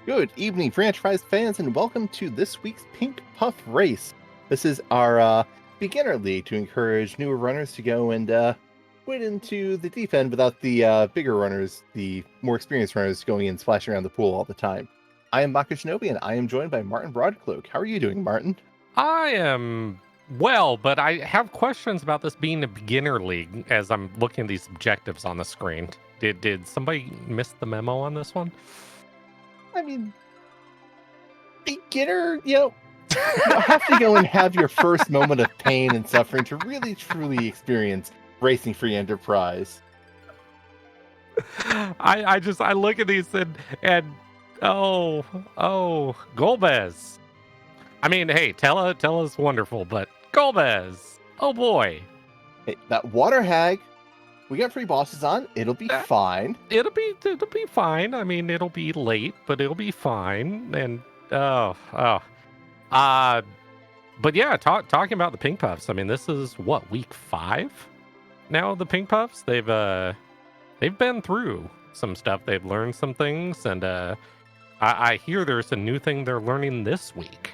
Good evening, franchise fans, and welcome to this week's Pink Puff Race. This is our beginner league to encourage newer runners to go and put into the deep end without the bigger runners, the more experienced runners, going and splashing around the pool all the time. I am Maka Shinobi, and I am joined by Martin Broadcloak. How are you doing, Martin? I am well, but I have questions about this being a beginner league as I'm looking at these objectives on the screen. Did somebody miss the memo on this one? I mean, beginner, you have to go and have your first moment of pain and suffering to really, truly experience racing free enterprise. I look at these and oh Golbez. I mean, hey, Tella's wonderful, but Golbez, oh boy. Hey, that water hag, we got 3 bosses on. It'll be fine. It'll be fine. I mean, it'll be late, but it'll be fine. And but yeah, talking about the Pink Puffs. I mean, this is what, week 5 now. The Pink Puffs, they've been through some stuff. They've learned some things, and I hear there's a new thing they're learning this week.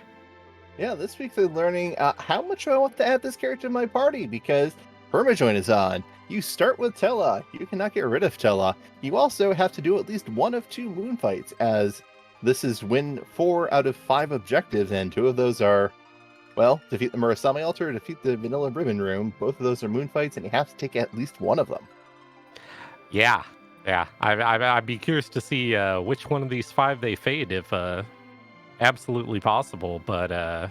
Yeah, this week they're learning how much do I want to add this character to my party, because Permajoin is on. You start with Tella. You cannot get rid of Tella. You also have to do at least one of 2 moon fights, as this is win 4 out of 5 objectives, and 2 of those are, well, defeat the Murasame altar, defeat the Vanilla Ribbon Room. Both of those are moon fights, and you have to take at least one of them. Yeah. I'd be curious to see which one of these 5 they fade, if absolutely possible. But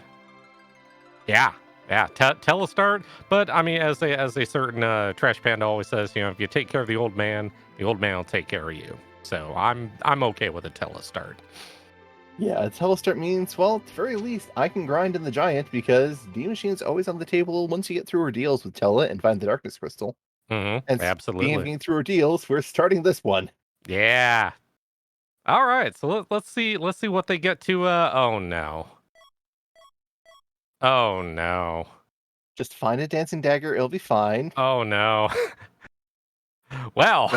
yeah. Tell a start. But I mean, as a certain Trash Panda always says, if you take care of the old man will take care of you. So I'm okay with a Telestart. Yeah, a Telestart means, well, at the very least, I can grind in the Giant, because D Machine's always on the table once you get through ordeals with Tella and find the Darkness Crystal. Mm-hmm, And absolutely. being through ordeals, we're starting this one. Yeah. All right, so let's see what they get to. Oh no. Just find a dancing dagger, it'll be fine. Oh no. Well,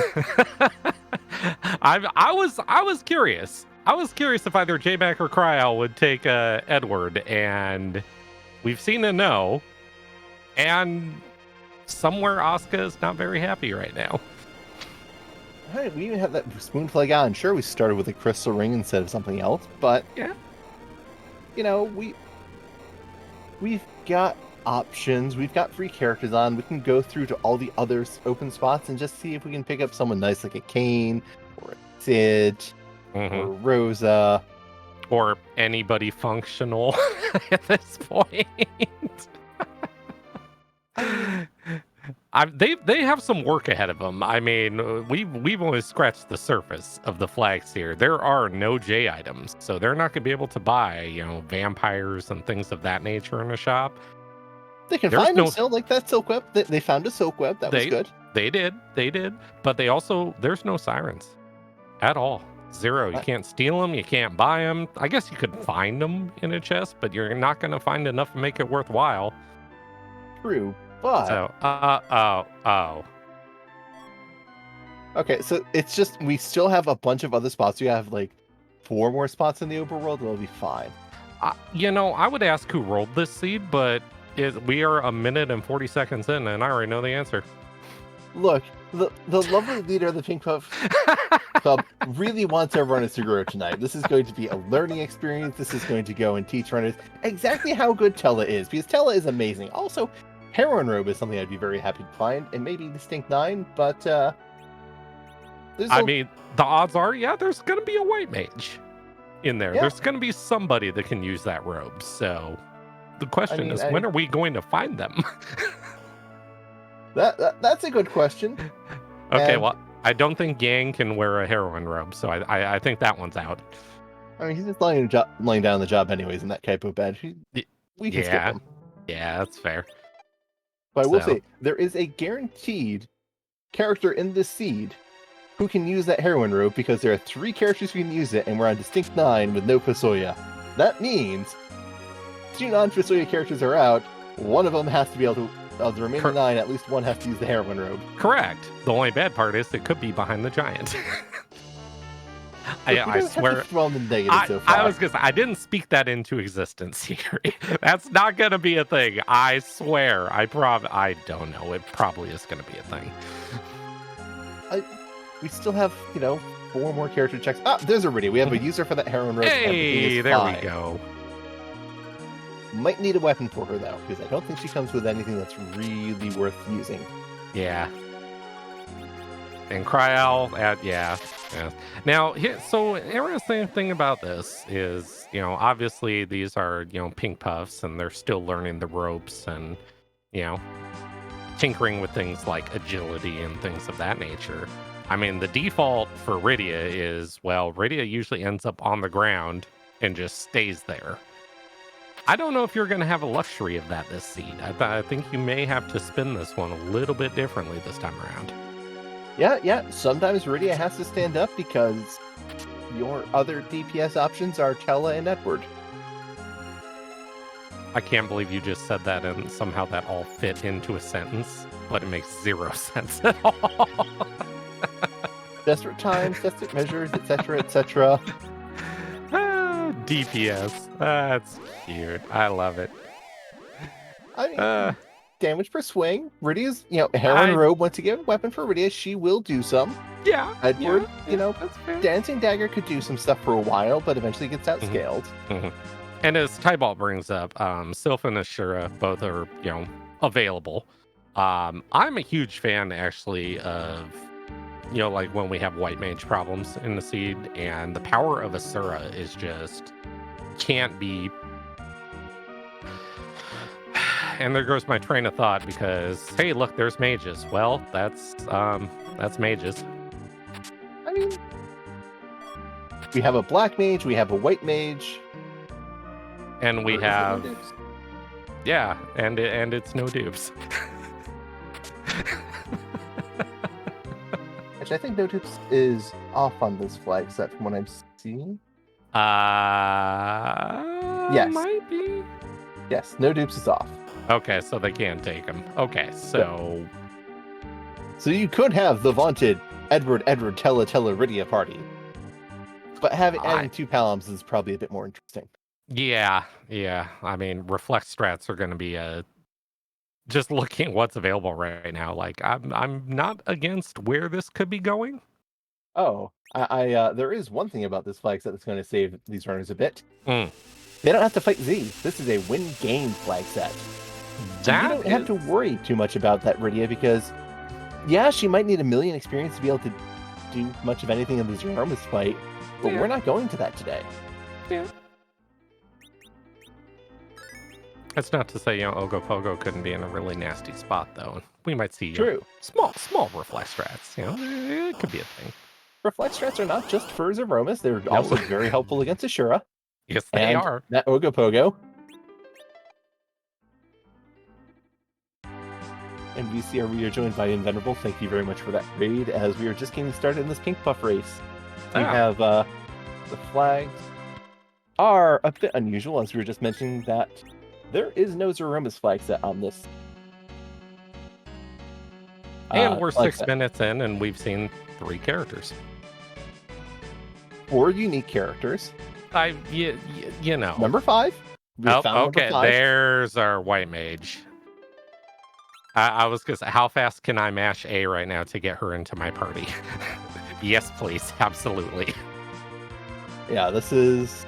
I was curious. I was curious if either J-Mac or Cryo would take Edward, and we've seen a no. And somewhere Asuka is not very happy right now. Hey, we even have that spoon flag on. Sure, we started with a crystal ring instead of something else, but yeah, we've got options. We've got free characters on. We can go through to all the other open spots and just see if we can pick up someone nice like a Kane or a Sid or Rosa or anybody functional at this point. They have some work ahead of them. I mean, we've only scratched the surface of the flags here. There are no J items, so they're not going to be able to buy, vampires and things of that nature in a shop. They can find them still, like that silk web. They found a silk web. That was good. They did. But there's no sirens at all. 0. You can't steal them. You can't buy them. I guess you could find them in a chest, but you're not going to find enough to make it worthwhile. True. But so, okay, so it's just, we still have a bunch of other spots. We have like 4 more spots in the overworld. It'll be fine. I would ask who rolled this seed, but we are 1 minute and 40 seconds in, and I already know the answer. Look, the lovely leader of the Pink Puff Club really wants our runners to grow tonight. This is going to be a learning experience. This is going to go and teach runners exactly how good Tella is, because Tella is amazing. Also, Heroine Robe is something I'd be very happy to find, and maybe Distinct 9, but mean, the odds are, there's going to be a white mage in there. Yeah. There's going to be somebody that can use that robe, so the question is, when are we going to find them? That's a good question. Okay, well, I don't think Yang can wear a heroine robe, so I think that one's out. I mean, he's just laying down the job anyways in that capo badge. We can skip him. Yeah, that's fair. But I will say, there is a guaranteed character in this seed who can use that heroine robe, because there are 3 characters who can use it, and we're on Distinct 9 with no Fusoya. That means 2 non-Fusoya characters are out. One of them has to be able to, of the remaining 9, at least one has to use the heroine robe. Correct. The only bad part is it could be behind the Giant. I swear. Well, in the negative so far. I was gonna say, I didn't speak that into existence here. That's not gonna be a thing. I swear. I don't know. It probably is gonna be a thing. We still have, 4 more character checks. Ah, there's Iridia. We have a user for that heroin rope. Hey, there we go. Might need a weapon for her, though, because I don't think she comes with anything that's really worth using. Yeah. And Cryol, yeah. Now, so interesting thing about this is, obviously these are, pink puffs, and they're still learning the ropes and, tinkering with things like agility and things of that nature. I mean, the default for Rydia is, Rydia usually ends up on the ground and just stays there. I don't know if you're going to have a luxury of that this seed. I think you may have to spin this one a little bit differently this time around. Yeah. Sometimes Rydia has to stand up because your other DPS options are Tella and Edward. I can't believe you just said that and somehow that all fit into a sentence, but it makes 0 sense at all. Desperate times, desperate measures, etc. DPS. That's cute. I love it. I mean, damage per swing. Rydia's, heroin robe, once again, weapon for Rydia. She will do some. Yeah. Edward, that's fair. Dancing Dagger could do some stuff for a while, but eventually gets outscaled. Mm-hmm. And as Tybalt brings up, Sylph and Ashura both are, available. I'm a huge fan, actually, of like when we have white mage problems in the seed, and the power of Asura is just can't be. And there goes my train of thought, because hey, look, there's mages. Well, that's mages. I mean, we have a black mage, we have a white mage, and we have and it's no dupes. Actually, I think no dupes is off on this flag set from what I'm seeing. Yes. Might be. Yes, no dupes is off. Okay, so they can't take him. Okay, so... So you could have the vaunted Edward, Tella, Rydia party. But adding 2 Palams is probably a bit more interesting. Yeah. I mean, reflect strats are going to be just looking at what's available right now. Like, I'm not against where this could be going. Oh, there is one thing about this flag set that's going to save these runners a bit. They don't have to fight Z. This is a win-game flag set. So you don't have to worry too much about that Rydia, because, she might need 1 million experience to be able to do much of anything in this Romus fight, but we're not going to that today. Yeah. That's not to say, Ogopogo couldn't be in a really nasty spot, though. We might see small reflect strats. It could be a thing. Reflect strats are not just for Zeromus. They're also very helpful against Ashura. Yes, they are. That Ogopogo. And we are joined by Invenerable. Thank you very much for that raid, as we are just getting started in this pink puff race. We have the flags are a bit unusual, as we were just mentioning that there is no Zeromus flag set on this. And we're 6 minutes in, and we've seen 3 characters. 4 unique characters. Number 5. Okay, there's our white mage. I was going to say, how fast can I mash A right now to get her into my party? Yes, please. Absolutely. Yeah, this is...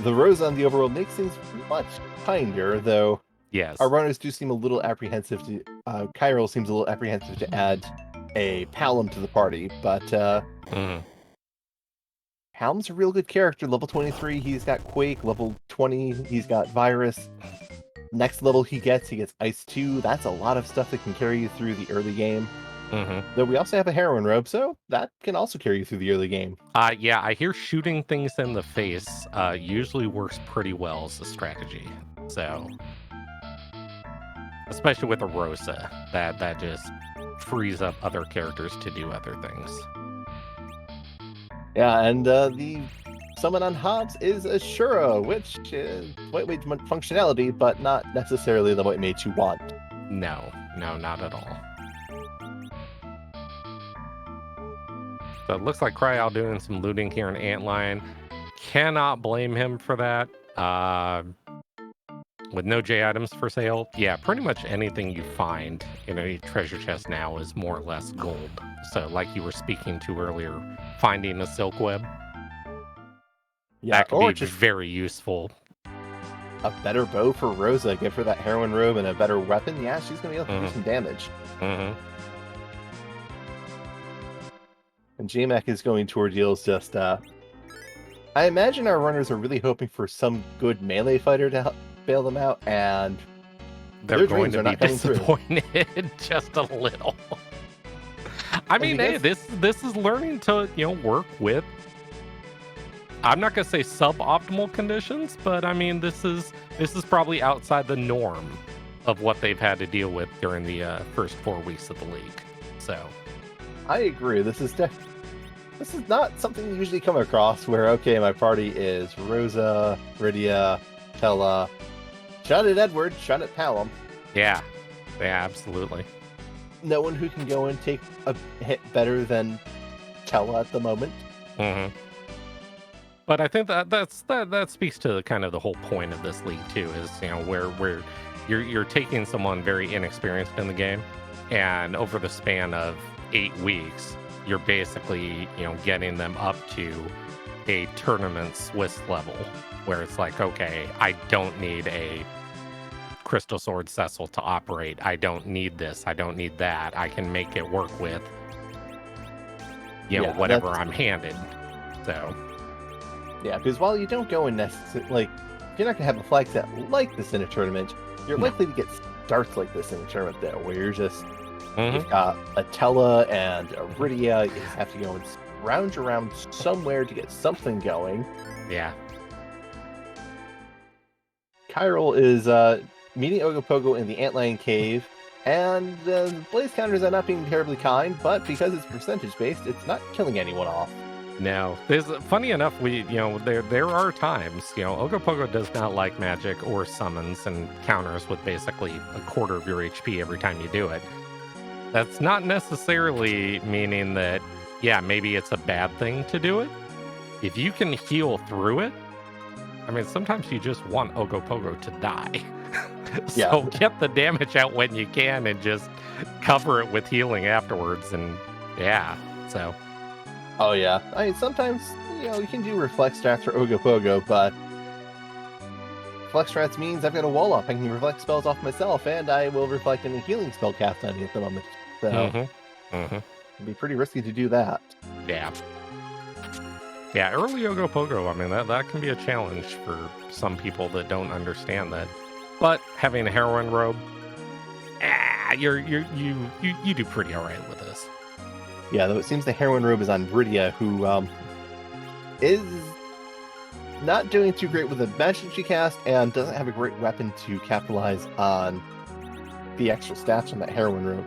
The rose on the overworld makes things much kinder, though. Yes. Our runners do seem a little apprehensive to... Kyril seems a little apprehensive to add a Palam to the party, but... Palam's a real good character. Level 23, he's got Quake. Level 20, he's got Virus. Next level he gets Ice 2. That's a lot of stuff that can carry you through the early game. Though we also have a heroin robe, so that can also carry you through the early game. I hear shooting things in the face usually works pretty well as a strategy. So, especially with a Rosa, that just frees up other characters to do other things. Yeah, and the summon on Hobbs is Ashura, which is white mage functionality, but not necessarily the white mage you want. No, not at all. So it looks like Cryo doing some looting here in Antlion. Cannot blame him for that. With no J items for sale, yeah, pretty much anything you find in a treasure chest now is more or less gold. So like you were speaking to earlier, finding a silk web, that could be just very useful. a better bow for Rosa, give her that heroin robe and a better weapon. Yeah, she's going to be able to do some damage. Mm-hmm. And JMac is going to ordeals just, I imagine our runners are really hoping for some good melee fighter to help bail them out, and they're going to be disappointed just a little. I mean, hey, this is learning to, work with, I'm not going to say suboptimal conditions, but I mean, this is probably outside the norm of what they've had to deal with during the first 4 weeks of the league. So I agree. This is not something you usually come across where, okay, my party is Rosa, Rydia, Tella, shot at Edward, shot at Palom. Yeah, absolutely. No one who can go and take a hit better than Tella at the moment. Mm-hmm. But I think that speaks to kind of the whole point of this league too, is where you're taking someone very inexperienced in the game, and over the span of 8 weeks, you're basically getting them up to a tournament Swiss level, where it's like, okay, I don't need a Crystal Sword Cecil to operate. I don't need this. I don't need that. I can make it work with whatever I'm handed. So. Yeah, because while you don't go in necessarily, you're not going to have a flag set like this in a tournament, you're likely to get starts like this in a tournament, though, where you're just, you've got a Tella and a Rydia, you just have to go and round around somewhere to get something going. Yeah. Chiral is meeting Ogopogo in the Antlion Cave, and the blaze counters are not being terribly kind, but because it's percentage-based, it's not killing anyone off. No, there's funny enough. There are times Ogopogo does not like magic or summons and counters with basically a quarter of your HP every time you do it. That's not necessarily meaning that maybe it's a bad thing to do it. If you can heal through it, I mean, sometimes you just want Ogopogo to die. So get the damage out when you can and just cover it with healing afterwards. And so. Oh yeah, I mean, sometimes, you can do reflect strats for Ogopogo, but reflect strats means I've got a wall up, I can reflect spells off myself, and I will reflect any healing spell cast on you at the moment. So, it'd be pretty risky to do that. Yeah, early Ogopogo, I mean, that can be a challenge for some people that don't understand that. But having a heroine robe, you do pretty alright with this. Yeah, though it seems the heroine robe is on Rydia, who is not doing too great with the magic she cast, and doesn't have a great weapon to capitalize on the extra stats on that heroine robe.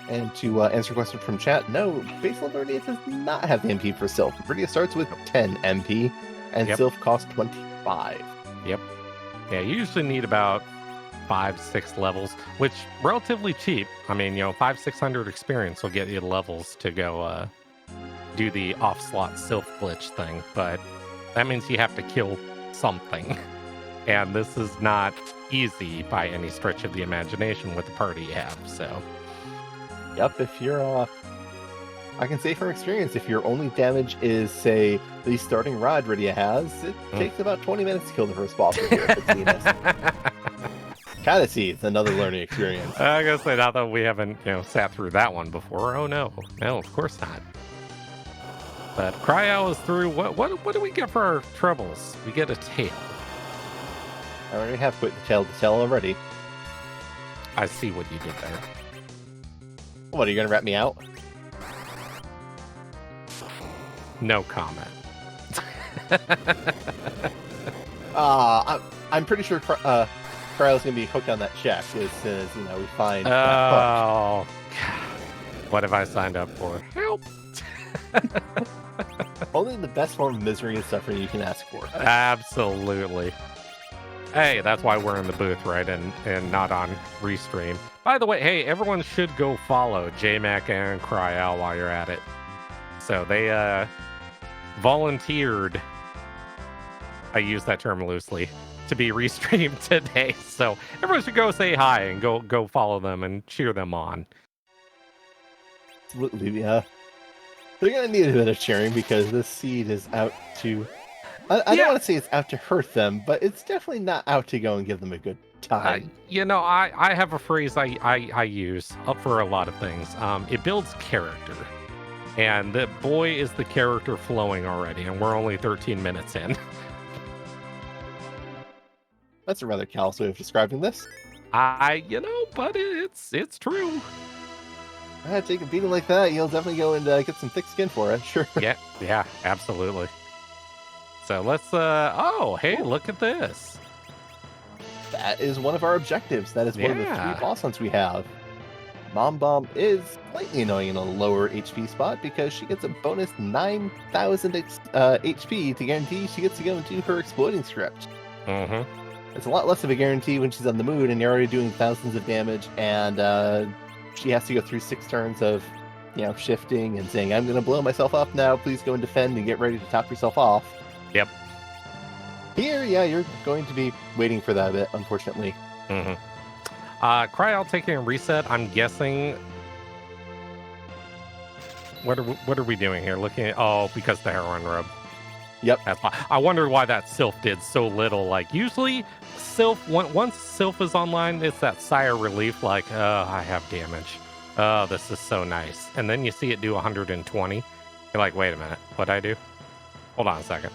And to answer a question from chat, no, base level Rydia does not have the MP for Sylph. Rydia starts with 10 MP, and Sylph costs 25. Yep. Yeah, you usually need about 5-6 levels, which relatively cheap. I mean, 500-600 experience will get you the levels to go do the off-slot Sylph glitch thing, but that means you have to kill something. And this is not easy by any stretch of the imagination with the party you have, so. Yep, if you're, I can say from experience, if your only damage is, say, the starting rod Rydia has, it takes about 20 minutes to kill the first boss with your Venus. Cadice, another learning experience. I gotta say, now that we haven't, sat through that one before. Oh no, of course not. But Cryo is through. What do we get for our troubles? We get a tail. I already have put the tail to tell already. I see what you did there. What, are you gonna rat me out? No comment. I'm pretty sure Cryo's gonna be hooked on that check as soon as we find. Oh, what have I signed up for? Help! Only the best form of misery and suffering you can ask for. Absolutely. Hey, that's why we're in the booth, right? And not on Restream. By the way, hey, everyone should go follow JMac and Cryal while you're at it. So they volunteered, I use that term loosely, to be restreamed today. So everyone should go say hi and go follow them and cheer them on. Absolutely, yeah. They're gonna need a bit of cheering because this seed is out to. I don't want to say it's out to hurt them, but it's definitely not out to go and give them a good time. I have a phrase I use for a lot of things. It builds character. And the boy is the character flowing already, and we're only 13 minutes in. That's a rather callous way of describing this. But it's true. Take a beating like that, you'll definitely go and get some thick skin for it, sure. Yeah, absolutely. So let's, oh, hey, look at this. That is one of our objectives. That is one of the 3 boss hunts we have. Mom Bomb is slightly annoying in a lower HP spot because she gets a bonus 9,000 HP to guarantee she gets to go and do her exploding script. Mm-hmm. It's a lot less of a guarantee when she's on the moon and you're already doing thousands of damage, and she has to go through 6 turns of, shifting and saying, I'm going to blow myself up now, please go and defend and get ready to top yourself off. Yep. Here, you're going to be waiting for that a bit, unfortunately. Mm-hmm. Cryal taking a reset, I'm guessing. What are we doing here? Looking at, because the heroin rub. Yep. That's why. I wondered why that Sylph did so little. Like, usually, Sylph, once Sylph is online, it's that sigh of relief, like, I have damage. Oh, this is so nice. And then you see it do 120. You're like, wait a minute, what'd I do? Hold on a second.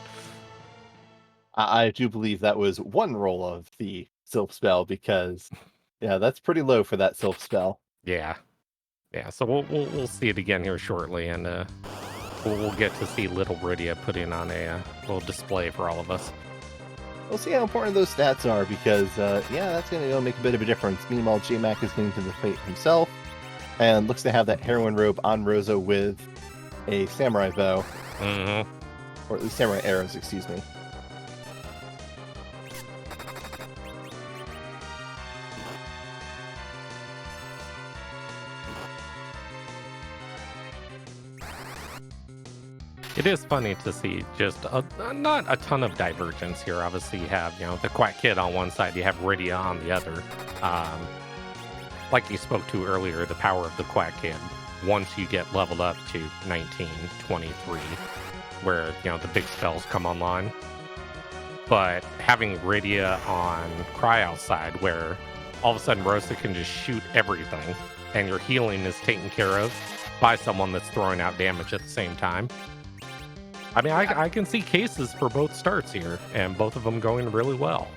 I do believe that was one roll of the Sylph spell because, that's pretty low for that Sylph spell. Yeah. So we'll see it again here shortly, and we'll get to see little Rydia putting on a little display for all of us. We'll see how important those stats are because, that's going to go make a bit of a difference. Meanwhile, J-Mac is getting to the fight himself and looks to have that heroin robe on Rosa with a samurai bow. Mm-hmm. Or at least samurai arrows, excuse me. It is funny to see just not a ton of divergence here. Obviously, you have, the Quack Kid on one side, you have Rydia on the other. Like you spoke to earlier, the power of the Quack Kid, once you get leveled up to 19, 23, where, the big spells come online. But having Rydia on Cryal's side, where all of a sudden Rosa can just shoot everything, and your healing is taken care of by someone that's throwing out damage at the same time. I mean, I can see cases for both starts here, and both of them going really well.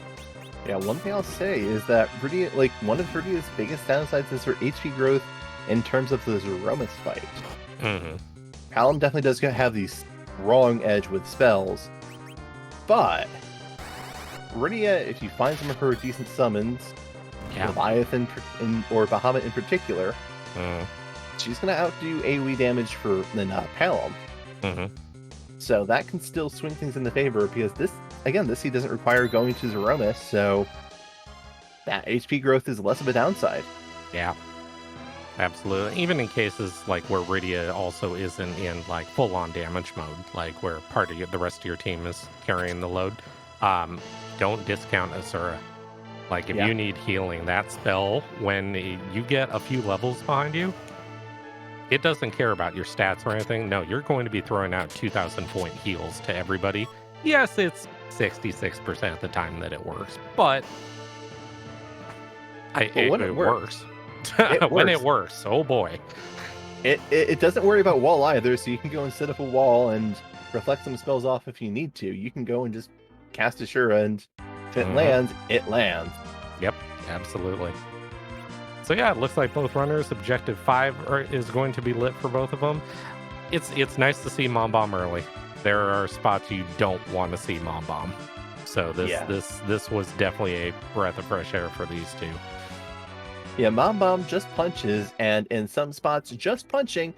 Yeah, one thing I'll say is that Rydia, one of Rydia's biggest downsides is her HP growth in terms of the Zeromus fight. Mm-hmm. Palom definitely does have the strong edge with spells, but Rydia, if you find some of her decent summons, Leviathan or Bahamut in particular, she's going to outdo AoE damage for Palom. Mm-hmm. So that can still swing things in the favor because this seed doesn't require going to Zeromus, so that HP growth is less of a downside. Yeah, absolutely. Even in cases like where Rydia also isn't in full-on damage mode, like where part of the rest of your team is carrying the load, don't discount Asura. If you need healing, that spell, when you get a few levels behind you, it doesn't care about your stats or anything. No, you're going to be throwing out 2,000 point heals to everybody. Yes, it's 66% of the time that it works, but it works. When it works, oh boy. It doesn't worry about wall either, so you can go and set up a wall and reflect some spells off if you need to. You can go and just cast Ashura, and if it lands, it lands. Yep, absolutely. So yeah, it looks like both runners. Objective 5 is going to be lit for both of them. It's nice to see Mom Bomb early. There are spots you don't want to see Mom Bomb. So this was definitely a breath of fresh air for these two. Yeah, Mom Bomb just punches, and in some spots, just punching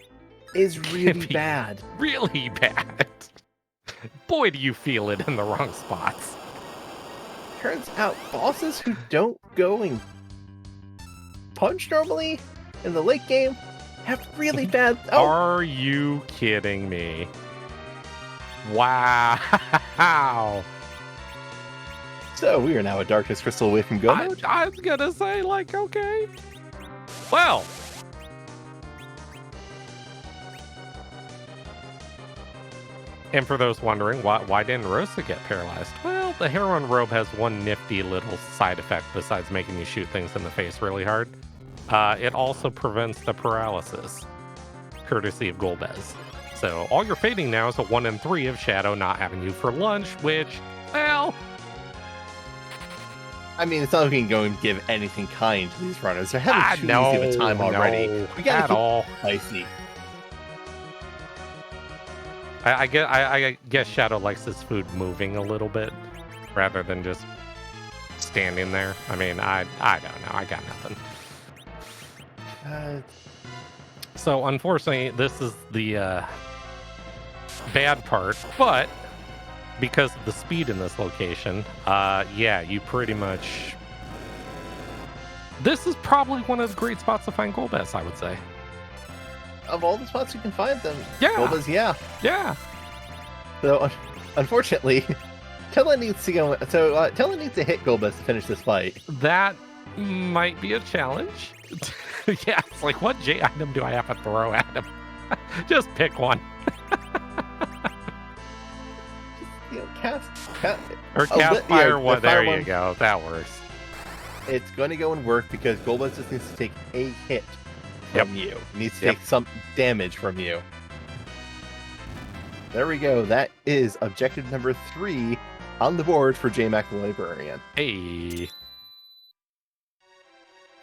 is really bad. Really bad. Boy, do you feel it in the wrong spots. turns out bosses who don't go and punch normally in the late game have really bad. Oh, Are you kidding me? Wow. so we are now a Darkness Crystal away from go mode. I was gonna say, like, okay. Well. And for those wondering, why didn't Rosa get paralyzed? Well, the heroine robe has one nifty little side effect besides making you shoot things in the face really hard. It also prevents the paralysis, courtesy of Golbez. So all you're fading now is a 1 in 3 of Shadow not having you for lunch, which, well... I mean, it's not like we can go and give anything kind to these runners. They're having too easy of a time already. We gotta keep spicy. I guess Shadow likes his food moving a little bit rather than just standing there. I mean, I don't know. I got nothing. So unfortunately, this is the bad part, but because of the speed in this location, yeah, you pretty much... This is probably one of the great spots to find Golbez, I would say. Of all the spots you can find them, yeah. Golbez, yeah. Yeah. So, unfortunately, Tella needs to go. So, Tella needs to hit Golbez to finish this fight. That might be a challenge. Yeah, it's like, what J item do I have to throw at him? Just pick one. Cast or cast fire yeah, one. There one. You go. That works. It's going to go and work because Golbez just needs to take a hit from you. He needs to take some damage from you. There we go. That is objective number 3 on the board for J-Mac the Librarian. Hey.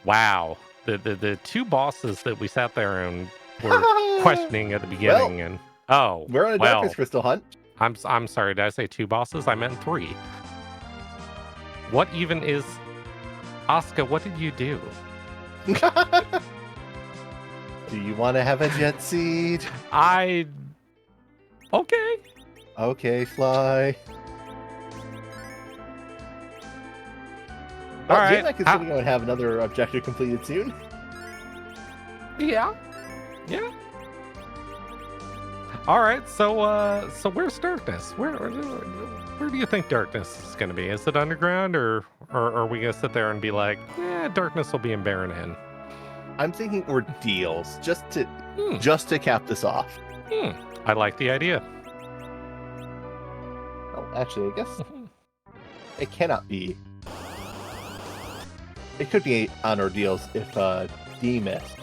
Wow. The two bosses that we sat there and were questioning at the beginning, we're on a Darkness Crystal hunt. I'm sorry, did I say 2 bosses? I meant 3. What even is... Asuka, what did you do? Do you want to have a jet seed? Okay. Okay, fly. All right. J-Mac is going to go and have another objective completed soon. Yeah. Yeah. All right. So where's Darkness? Where do you think Darkness is going to be? Is it underground, or are we going to sit there and be like, yeah, Darkness will be in Baron Inn? I'm thinking ordeals, just to cap this off. I like the idea. Oh, actually, I guess it cannot be. It could be on ordeals if D-Mist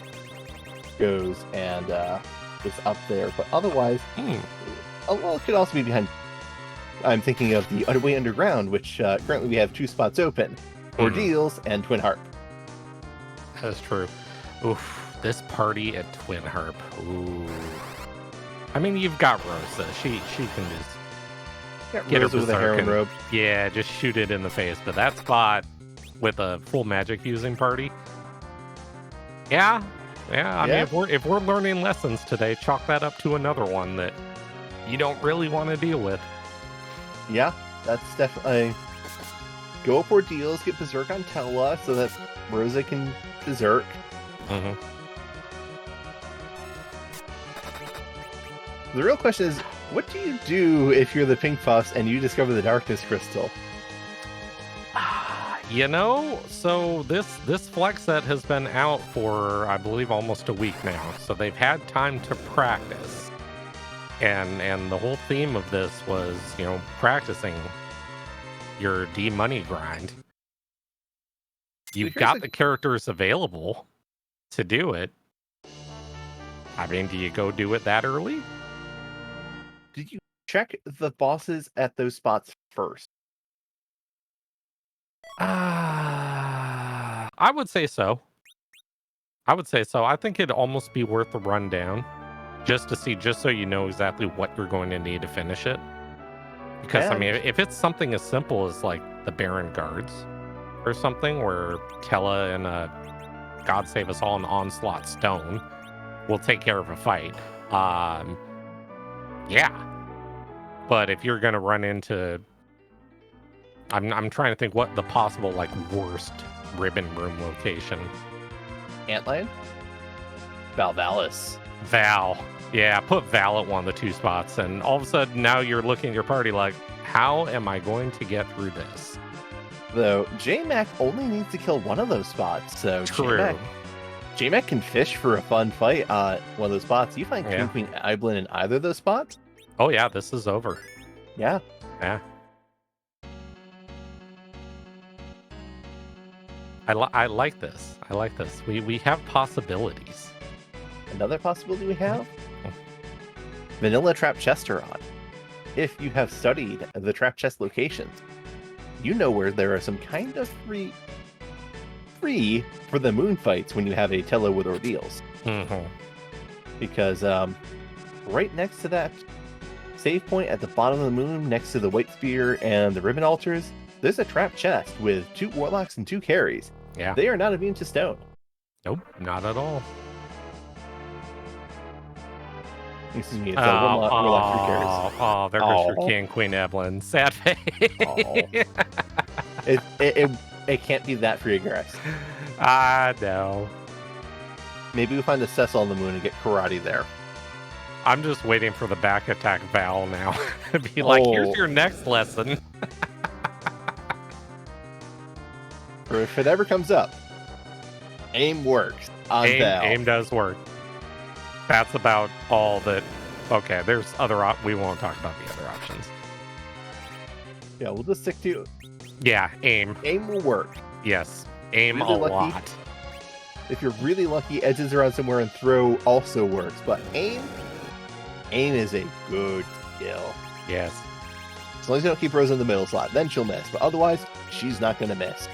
goes and is up there, but otherwise, well, it could also be behind. I'm thinking of the Way Underground, which currently we have 2 spots open: Ordeals and Twin Harp. That's true. Oof, this party at Twin Harp. Ooh. I mean, you've got Rosa. She can just get Rosa her with a heroin robe. Yeah, just shoot it in the face. But that spot with a full magic using party. Yeah. I mean, if we're learning lessons today, chalk that up to another one that you don't really want to deal with. Yeah, that's definitely. Go up Ordeals, get Berserk on Tella so that Rosa can Berserk. The real question is, what do you do if you're the Pink Puffs and you discover the Darkness Crystal? You know, so this flex set has been out for, I believe, almost a week now. So they've had time to practice. And the whole theme of this was, practicing your D-money grind. You've got the characters available to do it. I mean, do you go do it that early? Did you check the bosses at those spots first? I would say so. I think it'd almost be worth a rundown just so you know exactly what you're going to need to finish it. Because, I mean, if it's something as simple as, like, the Baron Guards or something where Tella and God Save Us All and Onslaught Stone will take care of a fight, yeah. But if you're going to run into I'm trying to think what the possible like worst ribbon room location. Antlion? Valvalis. Val. Yeah, put Val at one of the 2 spots, and all of a sudden now you're looking at your party like, how am I going to get through this? Though J-Mac only needs to kill one of those spots, so True. J-Mac can fish for a fun fight on one of those spots. You find King Queen Iblin in either of those spots? Oh yeah, this is over. Yeah. Yeah. I like this. I like this. We have possibilities. Another possibility we have? Vanilla Trap Chesteron. If you have studied the trap chest locations, you know where there are some kind of free for the moon fights when you have a Tello with ordeals. Mm-hmm. Because right next to that save point at the bottom of the moon, next to the White Spear and the Ribbon Altars, there's a trap chest with 2 Warlocks and 2 carries. Yeah. They are not immune to stone. Nope, not at all. Excuse me, it's a Warlock 3 carries. Oh, there goes your King Queen Evelyn. Sad face. It can't be that free aggressive. No. Maybe we find a Cecil on the moon and get karate there. I'm just waiting for the back attack Val now. Be like, here's your next lesson. Or if it ever comes up, aim works on Val. Aim does work. That's about all that. Okay, there's other. We won't talk about the other options. Yeah, we'll just stick to. Yeah, aim. Aim will work. Yes, aim really a lucky. lot. If you're really lucky, edges around somewhere and throw also works. But aim is a good skill. Yes. As long as you don't keep Rose in the middle slot, then she'll miss. But otherwise, she's not going to miss.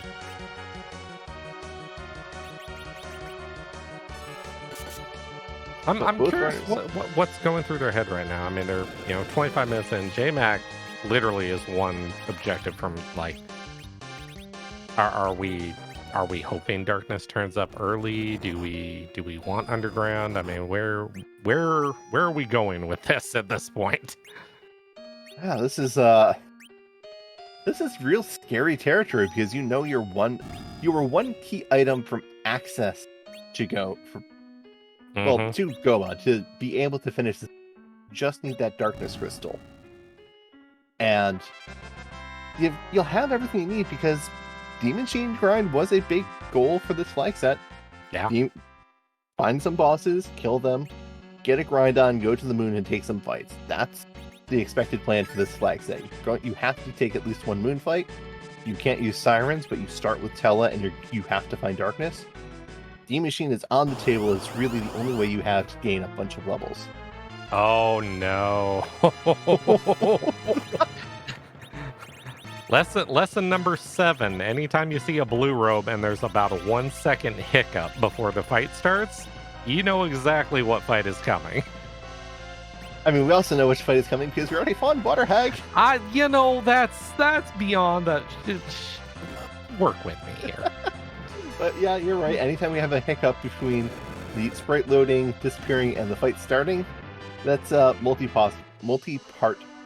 I'm curious what's going through their head right now. I mean, they're 25 minutes in. J-Mac literally is one objective from like. Are we hoping Darkness turns up early? Do we want Underground? I mean, where are we going with this at this point? Yeah, this is real scary territory because you were one key item from access to go for. Well, to go on, to be able to finish this, you just need that Darkness Crystal. And you'll have everything you need because Demon Chain Grind was a big goal for this flag set. Yeah. Find some bosses, kill them, get a grind on, go to the moon and take some fights. That's the expected plan for this flag set. You have to take at least one moon fight. You can't use Sirens, but you start with Tella and you have to find Darkness. Demon Machine is on the table. It's really the only way you have to gain a bunch of levels. Oh no. Lesson number 7. Anytime you see a blue robe and there's about a 1-second hiccup before the fight starts, you know exactly what fight is coming. I mean, we also know which fight is coming because we already fought Water Hag. That's beyond that. Work with me here. But yeah, you're right. Anytime we have a hiccup between the sprite loading, disappearing, and the fight starting, that's multi-part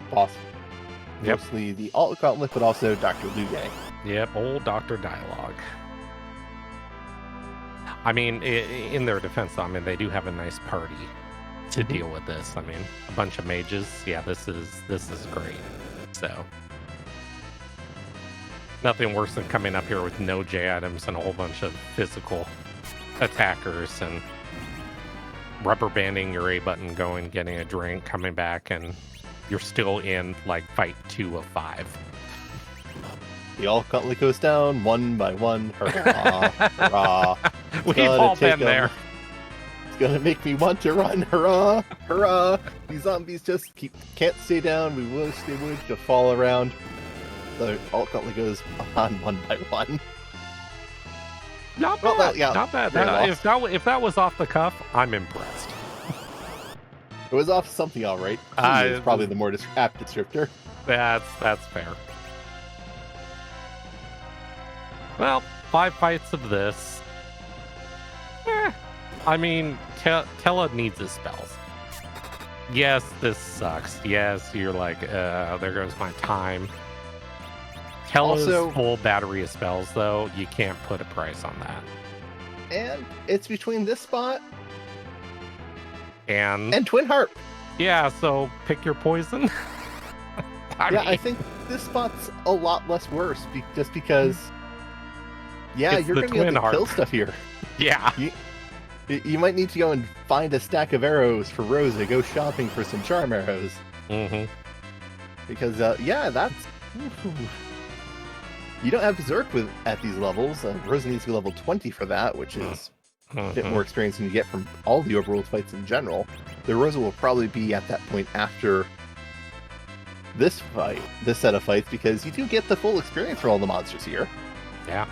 boss. Yep. Mostly the Alt Gauntlet, but also Dr. Luge. Yep, old Dr. Dialogue. I mean, in their defense, though, I mean, they do have a nice party to deal with this. I mean, a bunch of mages. Yeah, this is great. So, nothing worse than coming up here with no J items and a whole bunch of physical attackers and rubber banding your A button, going, getting a drink, coming back, and you're still in like fight 2 of 5. The Alt Gauntlet goes down one by one. Hurrah! Hurrah! We've all been there. It's gonna make me want to run. Hurrah! Hurrah! These zombies just can't stay down. We wish they would to fall around. The Alt Gauntlet goes on one by one. Not bad. Well, yeah, not bad. If that was off the cuff, I'm impressed. It was off something, all right. It's probably the more apt descriptor. That's fair. Well, 5 fights of this. I mean, Tella needs his spells. Yes, this sucks. Yes, you're like, there goes my time. Tella's Also- full battery of spells, though, you can't put a price on that. And it's between this spot And Twin Harp. yeah, so pick your poison. I think this spot's a lot less worse just because. Yeah, It's you're the going to be able Twin to Harp. kill stuff here. Yeah. You might need to go and find a stack of arrows for Rosa. Go shopping for some charm arrows. Mm-hmm. Because, that's... You don't have Berserk at these levels. Rosa needs to be level 20 for that, which is a bit more experience than you get from all the overworld fights in general. The Rosa will probably be at that point after this set of fights, because you do get the full experience for all the monsters here. Yeah.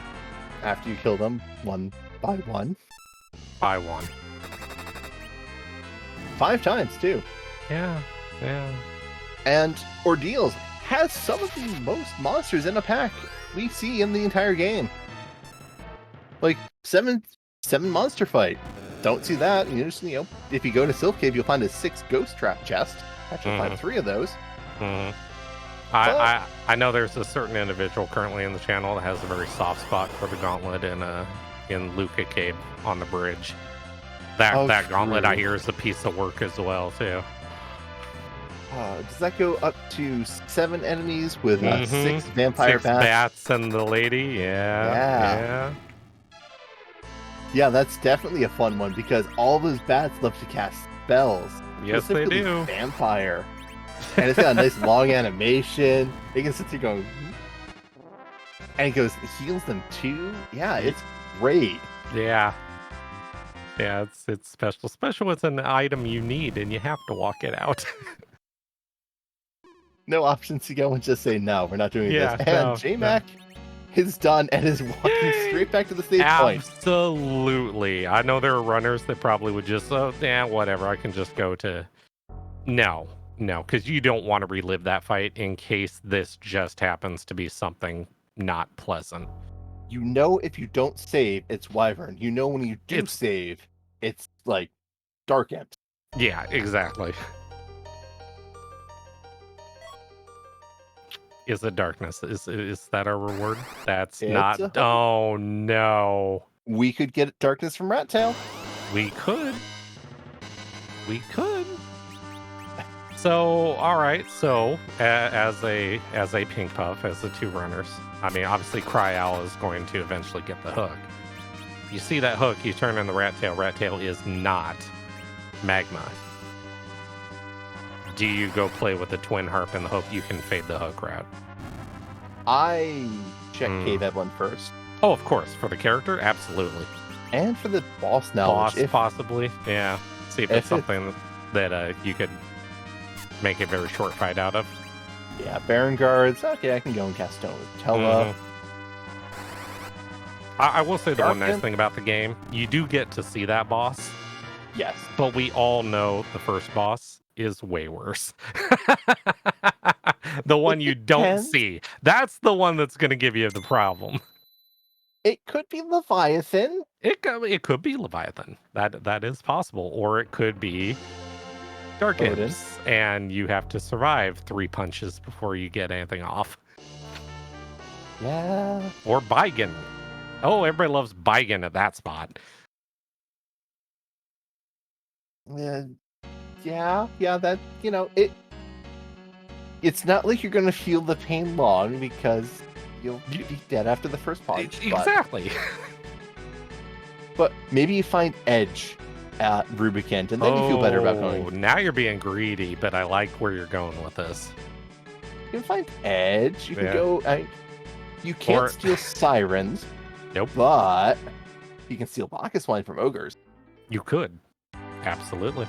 After you kill them one by one. By one. 5 times, too. Yeah. And Ordeals has some of the most monsters in a pack we see in the entire game. Like, 7 monster fight. Don't see that. If you go to Sylph Cave, you'll find a 6 ghost trap chest. Actually, find 3 of those. Mm-hmm. I know there's a certain individual currently in the channel that has a very soft spot for the gauntlet in Luca Cave on the bridge. That gauntlet, I hear, is a piece of work as well, too. Does that go up to 7 enemies with 6 vampire 6 bats and the lady? Yeah. Yeah, that's definitely a fun one because all those bats love to cast spells. Yes, they do. Vampire. And it's got a nice long animation. They can sit there going... And it heals them too? Yeah, it's great. Yeah. Yeah, it's special. Special is an item you need and you have to walk it out. No options to go and just say, no, we're not doing this. And no, J-Mac is done and is walking straight back to the save point. Absolutely. I know there are runners that probably would just, whatever, I can just go to... No, because you don't want to relive that fight in case this just happens to be something not pleasant. You know if you don't save, it's Wyvern. You know when you do save, it's like Dark Imps. Yeah, exactly. Is it darkness? Is that our reward? That's not... Oh, no. We could get darkness from Rat Tail. We could. So, all right. So, as a pink puff, as the 2 runners, I mean, obviously, Cryal is going to eventually get the hook. You see that hook, you turn in the Rat Tail. Rat Tail is not magma. Do you go play with the Twin Harp and the hook? You can fade the hook route. I check Cave Evelyn first. Oh, of course. For the character? Absolutely. And for the boss knowledge. Possibly. Yeah. See if it's something that you could make a very short fight out of. Yeah, Baron Guards. Okay, I can go and cast Stone with Tella. I will say the one nice thing about the game, you do get to see that boss. Yes. But we all know the first boss is way worse. The one you don't see. That's the one that's going to give you the problem. It could be Leviathan. It could be Leviathan. That is possible. Or it could be Dark Imps, and you have to survive 3 punches before you get anything off. Yeah. Or Baigen. Oh, everybody loves Baigen at that spot. Yeah, that, it's not like you're going to feel the pain long because you'll be dead after the first punch. Exactly. But maybe you find Edge at Rubicant, and then you feel better about going. Now you're being greedy, but I like where you're going with this. You can find Edge. You can go. You can't steal Sirens. Nope. But you can steal Bacchus Wine from Ogres. You could. Absolutely.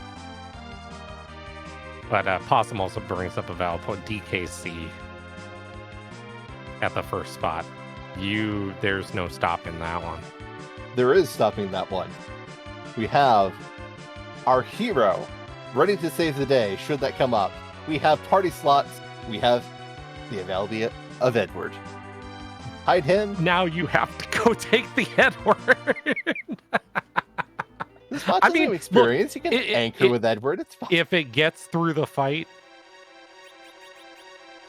But Possum also brings up a valid point. DKC at the first spot. There's no stopping that one. There is stopping that one. We have our hero ready to save the day, should that come up. We have party slots. We have the availability of Edward. Hide him. Now you have to go take the Edward. This bot doesn't have experience. Look, you can anchor with Edward. It's fine. If it gets through the fight,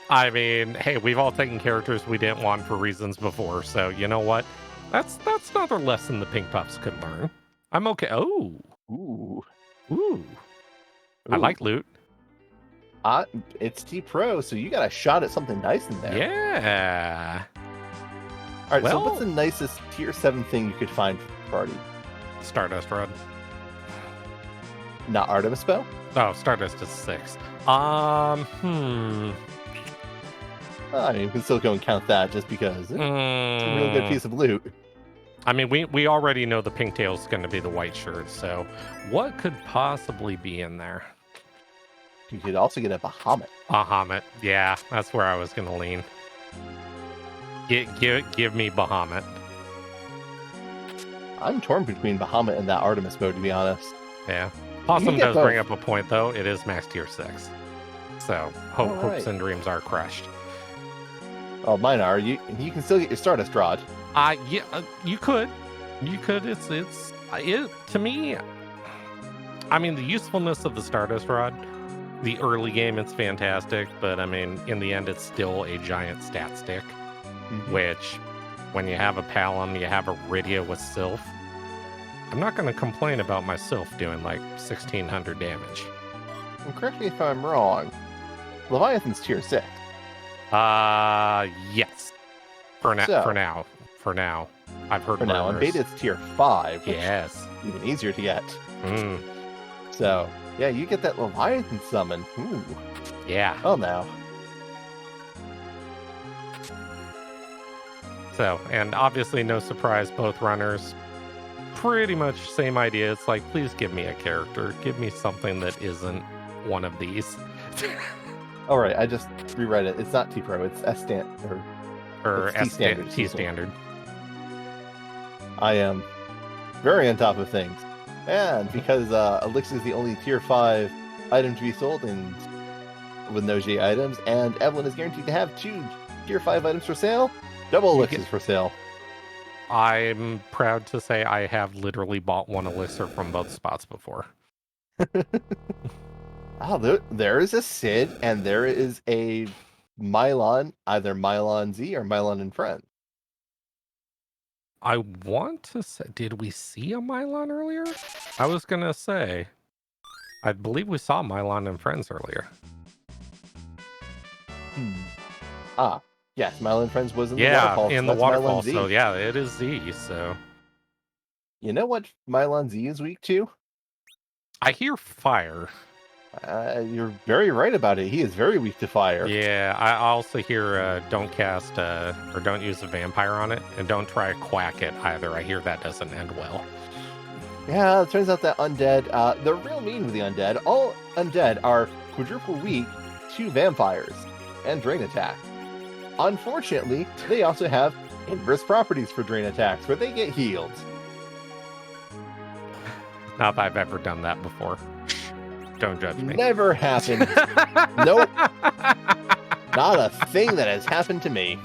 I mean, hey, we've all taken characters we didn't want for reasons before, so you know what? That's another lesson the Pink Puffs could learn. I'm okay. Oh, Ooh. ooh. I Ooh. like loot. It's T-Pro, so you got a shot at something nice in there. Yeah. All right, so Well- what's the nicest tier 7 thing you could find for the party? Stardust Rod. Not Artemis Bow? Oh, Stardust is 6. I mean, you can still go and count that just because it's a real good piece of loot. I mean, we already know the Pinktail's going to be the white shirt, so what could possibly be in there? You could also get a Bahamut. Bahamut. Yeah, that's where I was going to lean. Give me Bahamut. I'm torn between Bahamut and that Artemis Bow, to be honest. Yeah. You Possum can get does bring both. up a point, though. It is max tier 6. So, hopes Alright. and dreams are crushed. Oh, mine are. You can still get your Stardust Rod. Yeah, you could. You could. It to me, I mean, the usefulness of the Stardust Rod, the early game, it's fantastic, but I mean, in the end, it's still a giant stat stick, which, when you have a Palom, you have a Rydia with Sylph. I'm not going to complain about my Sylph doing like 1600 damage. And correct me if I'm wrong. Leviathan's tier 6. Yes. For now. So- For now. I've heard For now, and rumors. Beta's tier 5, which Yes. is even easier to get. Mm, So, yeah, you get that Leviathan summon. Ooh. yeah. Oh, no. So, and obviously, no surprise, both runners, pretty much same idea. It's like, please give me a character. Give me something that isn't one of these. All right, I just reread it. It's not T-Pro, it's S-Stand. Or It's T-Standard, T excuse me. standard. I am very on top of things. And because Elixir is the only tier 5 item to be sold and with no J items, and Evelyn is guaranteed to have 2 tier 5 items for sale, double Elixirs for sale. I'm proud to say I have literally bought one elixir from both spots before. Oh, there is a Sid, and there is a Mylon, either Mylon Z or Mylon and Friends. I want to say, did we see a Mylon earlier? I was going to say, I believe we saw Mylon and Friends earlier. Ah, yes, Mylon and Friends was in the Yeah, waterfall. in so the that's waterfall. Mylon Z. So yeah, it is Z. So You know what Mylon Z is weak to? I hear fire. You're very right about it. He is very weak to fire. Yeah, I also hear don't cast or don't use a vampire on it, and don't try to quack it either. I hear that doesn't end well. Yeah, it turns out that undead, they're real mean with the undead. All undead are quadruple weak to vampires and drain attack. Unfortunately, they also have inverse properties for drain attacks, where they get healed. Not that I've ever done that before. Don't judge me. Never happened. Nope. Not a thing that has happened to me.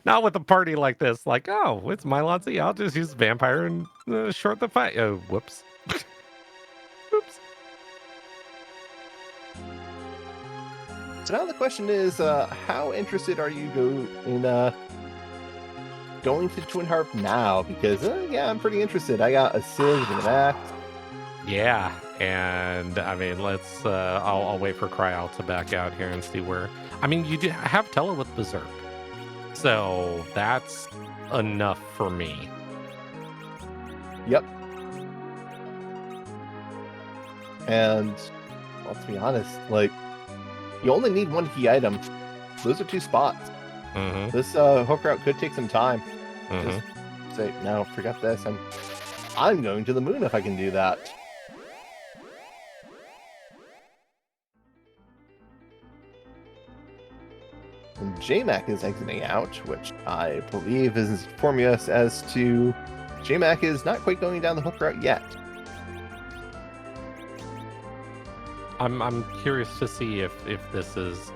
Not with a party like this. Like, oh, it's Mylon Z. I'll just use vampire and short the fight. Oh, whoops. Oops. So now the question is, how interested are you in going to Twin Harp now? Because, yeah, I'm pretty interested. I got a Sid and an Axe. Yeah, and I mean, let's. I'll wait for Cryal to back out here and see where. I mean, you do have Tella with Berserk, so that's enough for me. Yep. And, well, to be honest, like, you only need one key item. Those are 2 spots. Mm-hmm. This hook route could take some time. Mm-hmm. Just say, no, forget this. I'm going to the moon if I can do that. And JMac is exiting out, which I believe is informing us as to JMac is not quite going down the hook route yet. I'm curious to see if this is.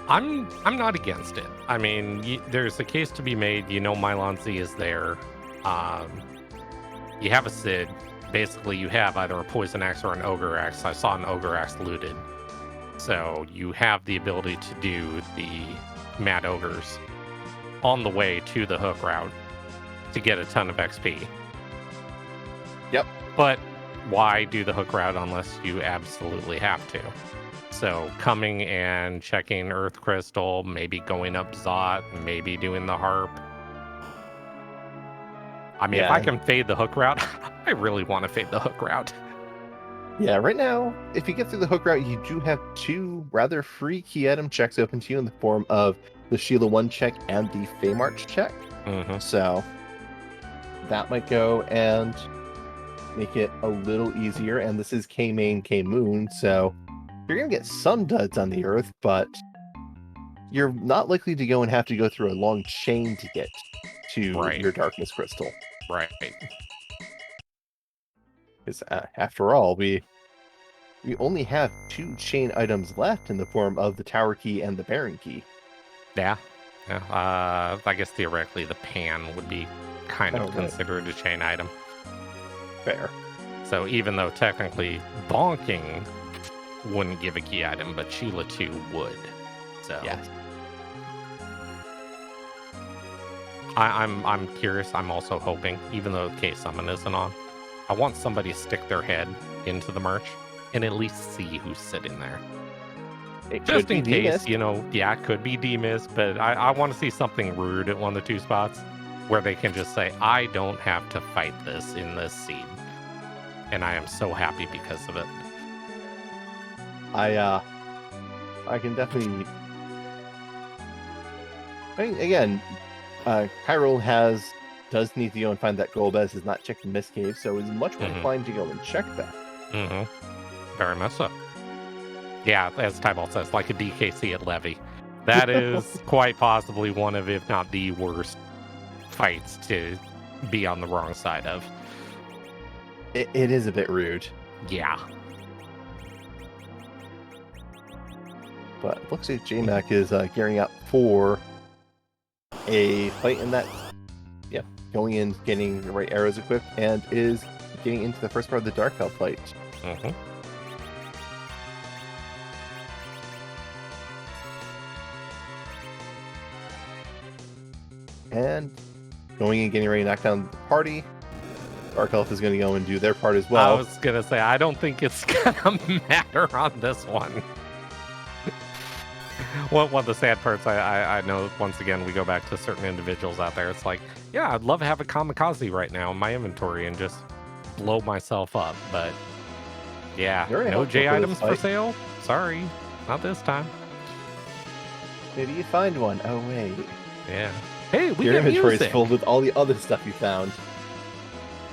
I'm not against it. I mean, there's a case to be made. You know, Mylon Z is there. You have a Sid. Basically, you have either a Poison Axe or an Ogre Axe. I saw an Ogre Axe looted. So you have the ability to do the Mad Ogres on the way to the hook route to get a ton of XP. Yep. But why do the hook route unless you absolutely have to? So coming and checking Earth Crystal, maybe going up Zot, maybe doing the harp. I mean, if I Yeah. can fade the hook route, I really want to fade the hook route. Yeah, right now, if you get through the hook route, you do have 2 rather free key item checks open to you in the form of the Sheila 1 check and the Fey March check. Mm-hmm. So that might go and make it a little easier. And this is K main, K moon, so you're going to get some duds on the Earth, but you're not likely to go and have to go through a long chain to get to Right. your Darkness Crystal. Right. Because after all, we only have 2 chain items left in the form of the Tower Key and the Baron Key. Yeah. Yeah. I guess theoretically the pan would be kind of considered a chain item. Fair. So even though technically bonking wouldn't give a key item, but Sheila 2 would. So Yes. I'm curious. I'm also hoping, even though K Summon isn't on, I want somebody to stick their head into the merch and at least see who's sitting there. It Just could in be case, Demus. yeah, it could be Demus, but I want to see something rude at one of the 2 spots where they can just say, I don't have to fight this in this seed. And I am so happy because of it. I can definitely. I mean, again, Hyrule does need to go and find that Golbez has not checked the Mist Cave, so is much more inclined to go and check that. Mm-hmm. Very much so. Yeah, as Tybalt says, like a DKC at Levy. That is quite possibly one of, if not the worst fights to be on the wrong side of. It is a bit rude. Yeah. But it looks like JMac is gearing up for a fight in that. Yep, going in, getting the right arrows equipped, and is getting into the first part of the Dark Elf fight. Mm-hmm. And going and getting ready to knock down the party. Dark Elf is going to go and do their part as well. I was going to say, I don't think it's going to matter on this one. One of the sad parts, I know, once again, we go back to certain individuals out there. It's like, yeah, I'd love to have a kamikaze right now in my inventory and just blow myself up. But yeah, no J items for sale. Sorry, not this time. Maybe you find one. Oh, wait. Yeah. Hey, we Your get inventory music. is filled with all the other stuff you found.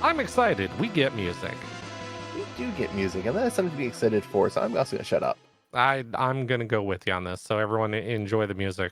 I'm excited. We get music. We do get music, and that is something to be excited for, so I'm also going to shut up. I'm going to go with you on this, so everyone enjoy the music.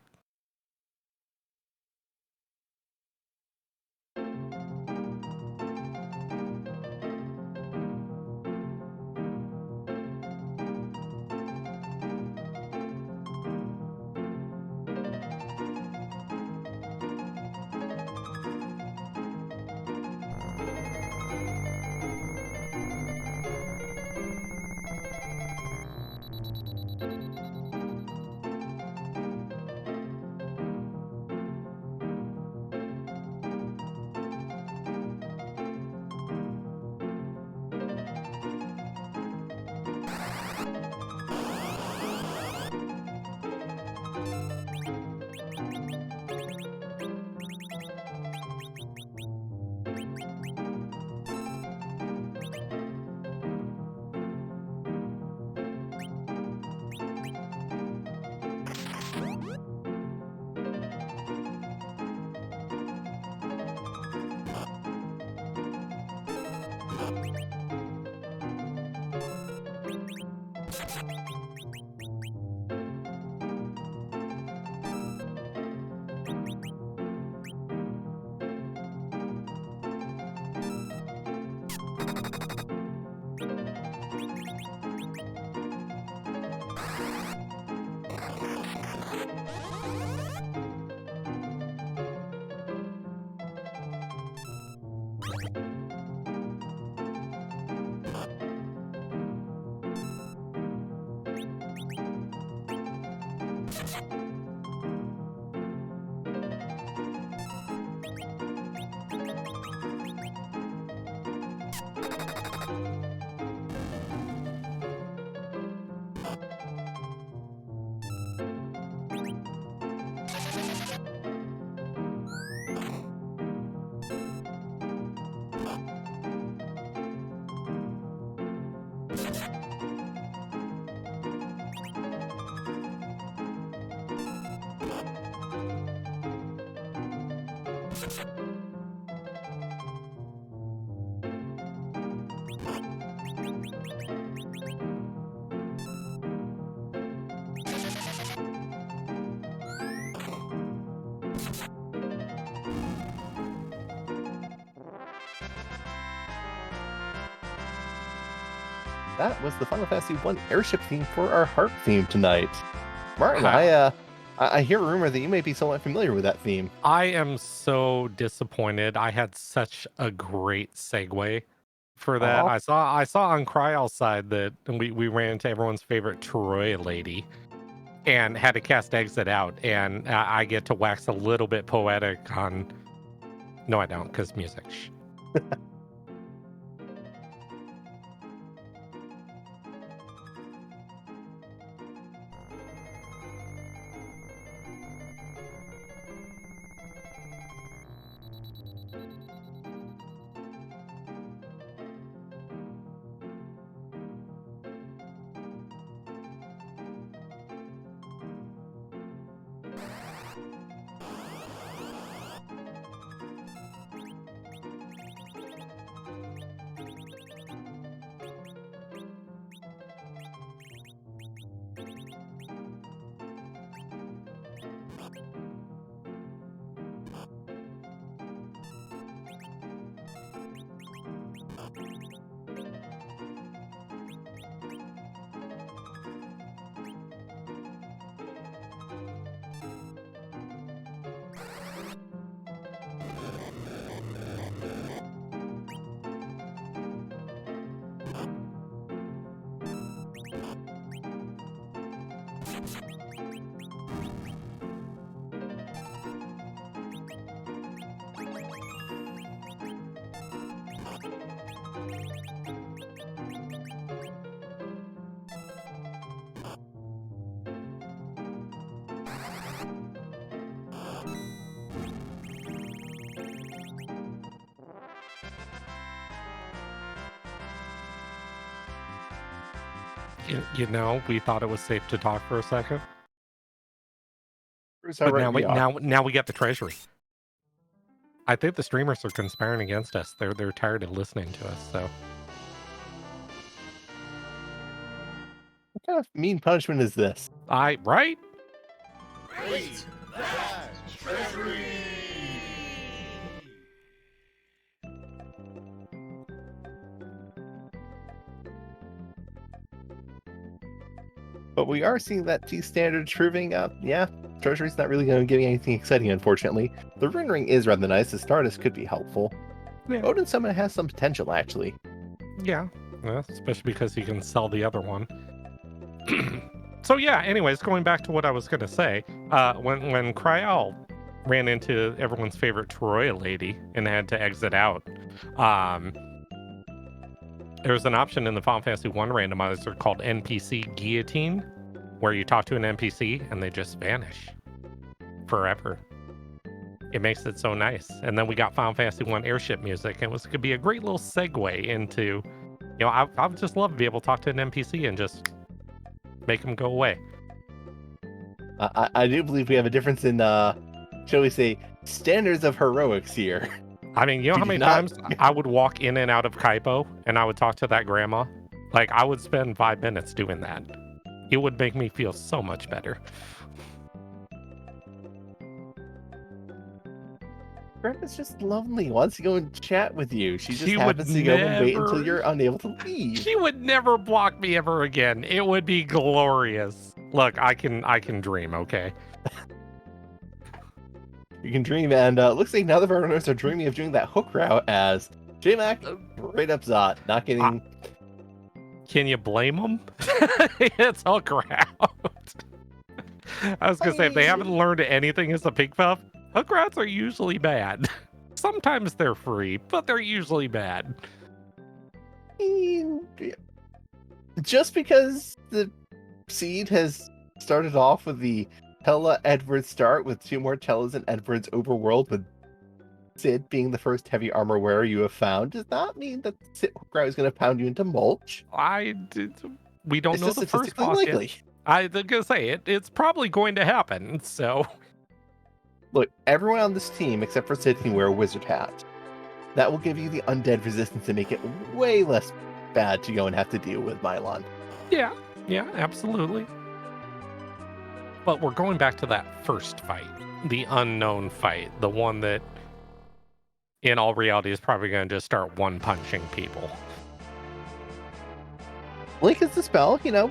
That was the Final Fantasy 1 airship theme for our harp theme tonight. Martin, Wow. I hear a rumor that you may be somewhat familiar with that theme. I am so disappointed. I had such a great segue for that. Aw. I saw on Cryal's side that we ran into everyone's favorite Troy lady and had to cast exit out, and I get to wax a little bit poetic on. No, I don't, because music. Shh. You know, we thought it was safe to talk for a second, Here's how but right we are. now we get the treasury. I think the streamers are conspiring against us. They're tired of listening to us. So What kind of mean punishment is this? right. Raise that treasury! But we are seeing that T standard proving up. Yeah, Treasury's not really going to give you anything exciting, unfortunately. The Rune Ring is rather nice. The Stardust could be helpful. Yeah. Odin Summon has some potential, actually. Yeah, especially because you can sell the other one. So yeah, anyways, going back to what I was gonna say, when Cryal ran into everyone's favorite Troy lady and had to exit out, there was an option in the Final Fantasy 1 randomizer called NPC Guillotine, where you talk to an NPC and they just vanish forever. It makes it so nice. And then we got Final Fantasy 1 airship music, and it could be a great little segue into, I would just love to be able to talk to an NPC and just make them go away. I do believe we have a difference in, shall we say, standards of heroics here. I mean, you know how many times I would walk in and out of Kaipo and I would talk to that grandma? Like, I would spend 5 minutes doing that. It would make me feel so much better. Grandma's just lonely. Wants to go and chat with you. She just She happens would to go and wait never- until you're unable to leave. She would never block me ever again. It would be glorious. Look, I can dream, okay? You can dream, and looks like now the runners are dreaming of doing that hook route as J-Mac right up Zot, not getting... Can you blame them? It's all crowd. I was gonna say, if they haven't learned anything as a pig puff, hook routes are usually bad. Sometimes they're free, but they're usually bad. Just because the seed has started off with the Tella Edward start with 2 more Tellas in Edward's overworld, with Sid being the first heavy armor wearer you have found, does not mean that Sid Hookrow is going to pound you into mulch. We don't It's know just the first statistically boss likely. yet. I was gonna say it's probably going to happen. So Look, everyone on this team except for Sid can wear a wizard hat. That will give you the undead resistance and make it way less bad to go and have to deal with Mylon. Yeah, absolutely. But we're going back to that first fight, the unknown fight, the one that, in all reality, is probably going to just start one-punching people. Blink is the spell, Yeah.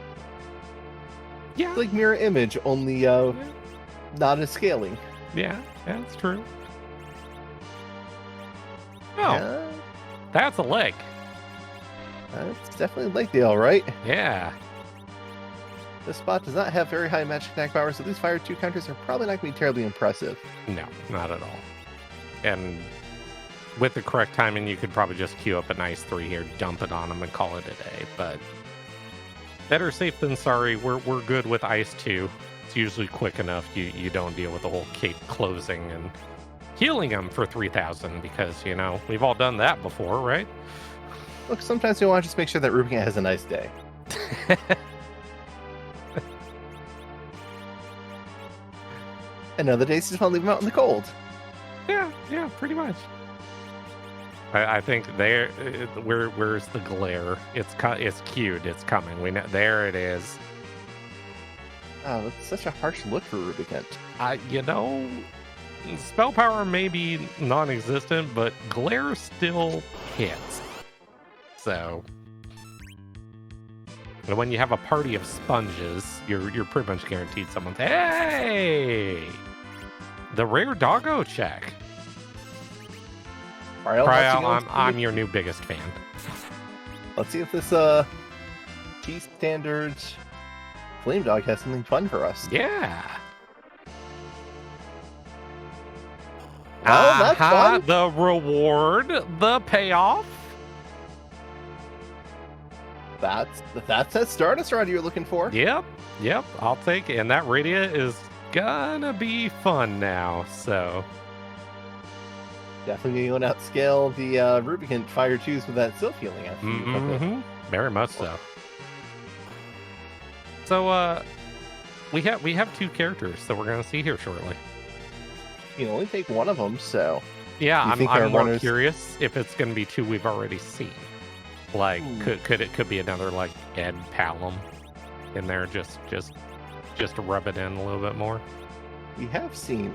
It's like mirror image, only not as scaling. Yeah, that's true. Oh, Yeah, that's a leg. that's definitely leg deal, right? Yeah. This spot does not have very high magic attack power, so these fire 2 counters are probably not going to be terribly impressive. No, not at all. And with the correct timing, you could probably just queue up a nice 3 here, dump it on them, and call it a day. But better safe than sorry. We're good with Ice 2. It's usually quick enough. You don't deal with the whole cape closing and healing them for 3,000 because, we've all done that before, right? Look, sometimes we want to just make sure that Rubicon has a nice day. And other days, you just want to leave them out in the cold. Yeah, pretty much. I think where's the glare? It's cued. It's coming. We know there it is. Oh, that's such a harsh look for Rubicon. Spell power may be non-existent, but glare still hits. So, and when you have a party of sponges, you're pretty much guaranteed someone's. Hey, the rare doggo check. Cryo, I'm your new biggest fan. Let's see if this T standard Flame Dog has something fun for us. Yeah. Oh, that's fun. The reward, the payoff. That's that Stardust rod you're looking for. Yep. I'll take it. And that Radia is gonna be fun now. So definitely going to outscale the Rubicon Fire 2s with that Sylph healing. Very much so. So we have 2 characters that we're gonna see here shortly. You can only take one of them, so yeah, I'm more curious if it's gonna be 2 we've already seen. Like, could be another like Ed Palom in there just to rub it in a little bit more. We have seen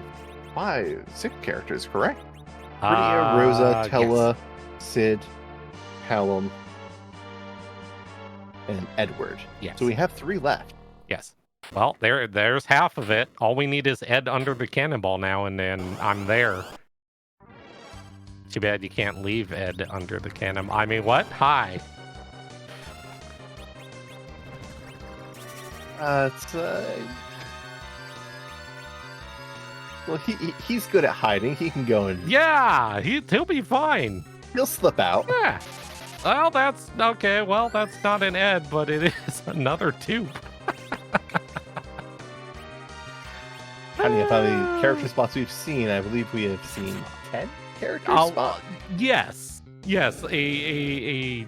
6 characters, correct? Rydia, Rosa, Tella, yes. Sid, Palom, and Edward. Yes. So we have 3 left. Yes. Well, there's half of it. All we need is Ed under the cannonball now, and then I'm there. Too bad you can't leave Ed under the cannon. I mean, what? Hi. Well, he's good at hiding. He can go and he'll be fine. He'll slip out. Yeah. Well, that's okay. Well, that's not an Ed, but it is another tube. Counting up how many character spots we've seen, I believe we have seen 10 character spots. Yes, a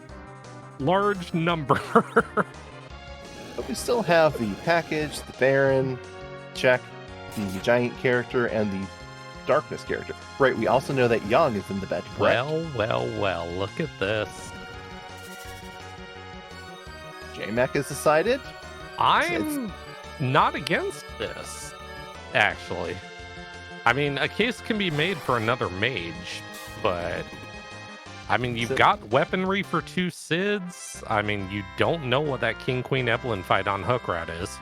large number. But we still have the package, the Baron, check, the giant character, and the darkness character. Right, we also know that Young is in the bed. Correct? Well, look at this. JMac has decided. I'm not against this. Actually, I mean, a case can be made for another mage, but I mean, you've got weaponry for 2 Sids. I mean, you don't know what that King Queen Evelyn fight on Hook Rat is.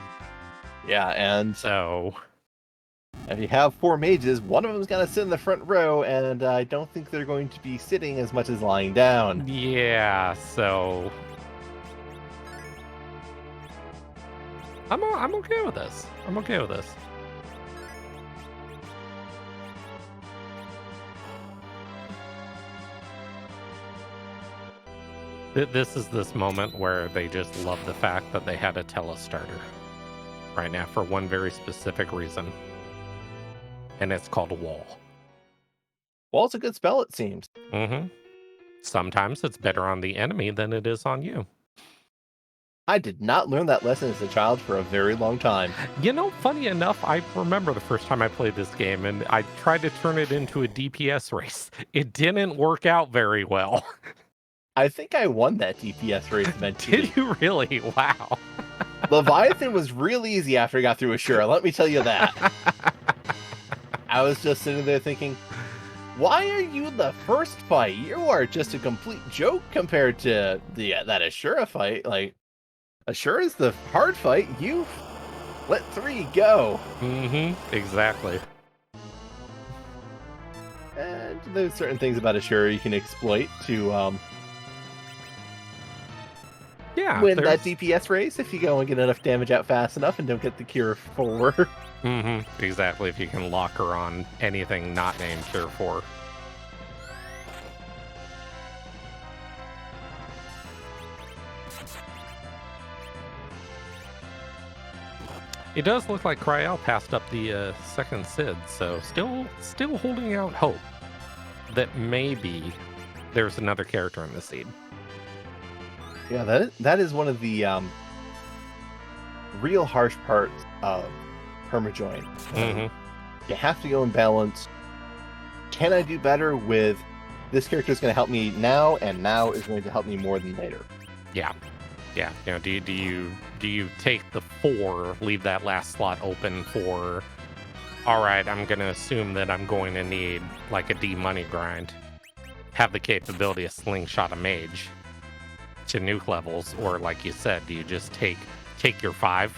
Yeah, and so if you have 4 mages, one of them's gonna sit in the front row, and I don't think they're going to be sitting as much as lying down. Yeah, so I'm okay with this. I'm okay with this. This is this moment where they just love the fact that they had a telestarter right now for one very specific reason. And it's called Wall. Wall's a good spell, it seems. Sometimes it's better on the enemy than it is on you. I did not learn that lesson as a child for a very long time. You know, funny enough, I remember the first time I played this game, and I tried to turn it into a DPS race. It didn't work out very well. I think I won that DPS race eventually. Did you really? Wow. Leviathan was real easy after I got through Ashura, let me tell you that. I was just sitting there thinking, why are you the first fight? You are just a complete joke compared to that Ashura fight. Like, Ashura's the hard fight. You let 3 go. Exactly. And there's certain things about Ashura you can exploit to win that DPS race if you go and get enough damage out fast enough and don't get the Cure 4. Exactly, if you can lock her on anything not named Cure 4. It does look like Cryel passed up the second Sid, so still holding out hope that maybe there's another character in the seed. Yeah, that is one of the real harsh parts of Permajoin. You have to go in balance. Can I do better with this character is going to help me now, and now is going to help me more than later? Yeah. You know, do you take the 4, leave that last slot open for, all right, I'm going to assume that I'm going to need like a D money grind, have the capability of slingshot a mage to nuke levels, or like you said, do you just take your 5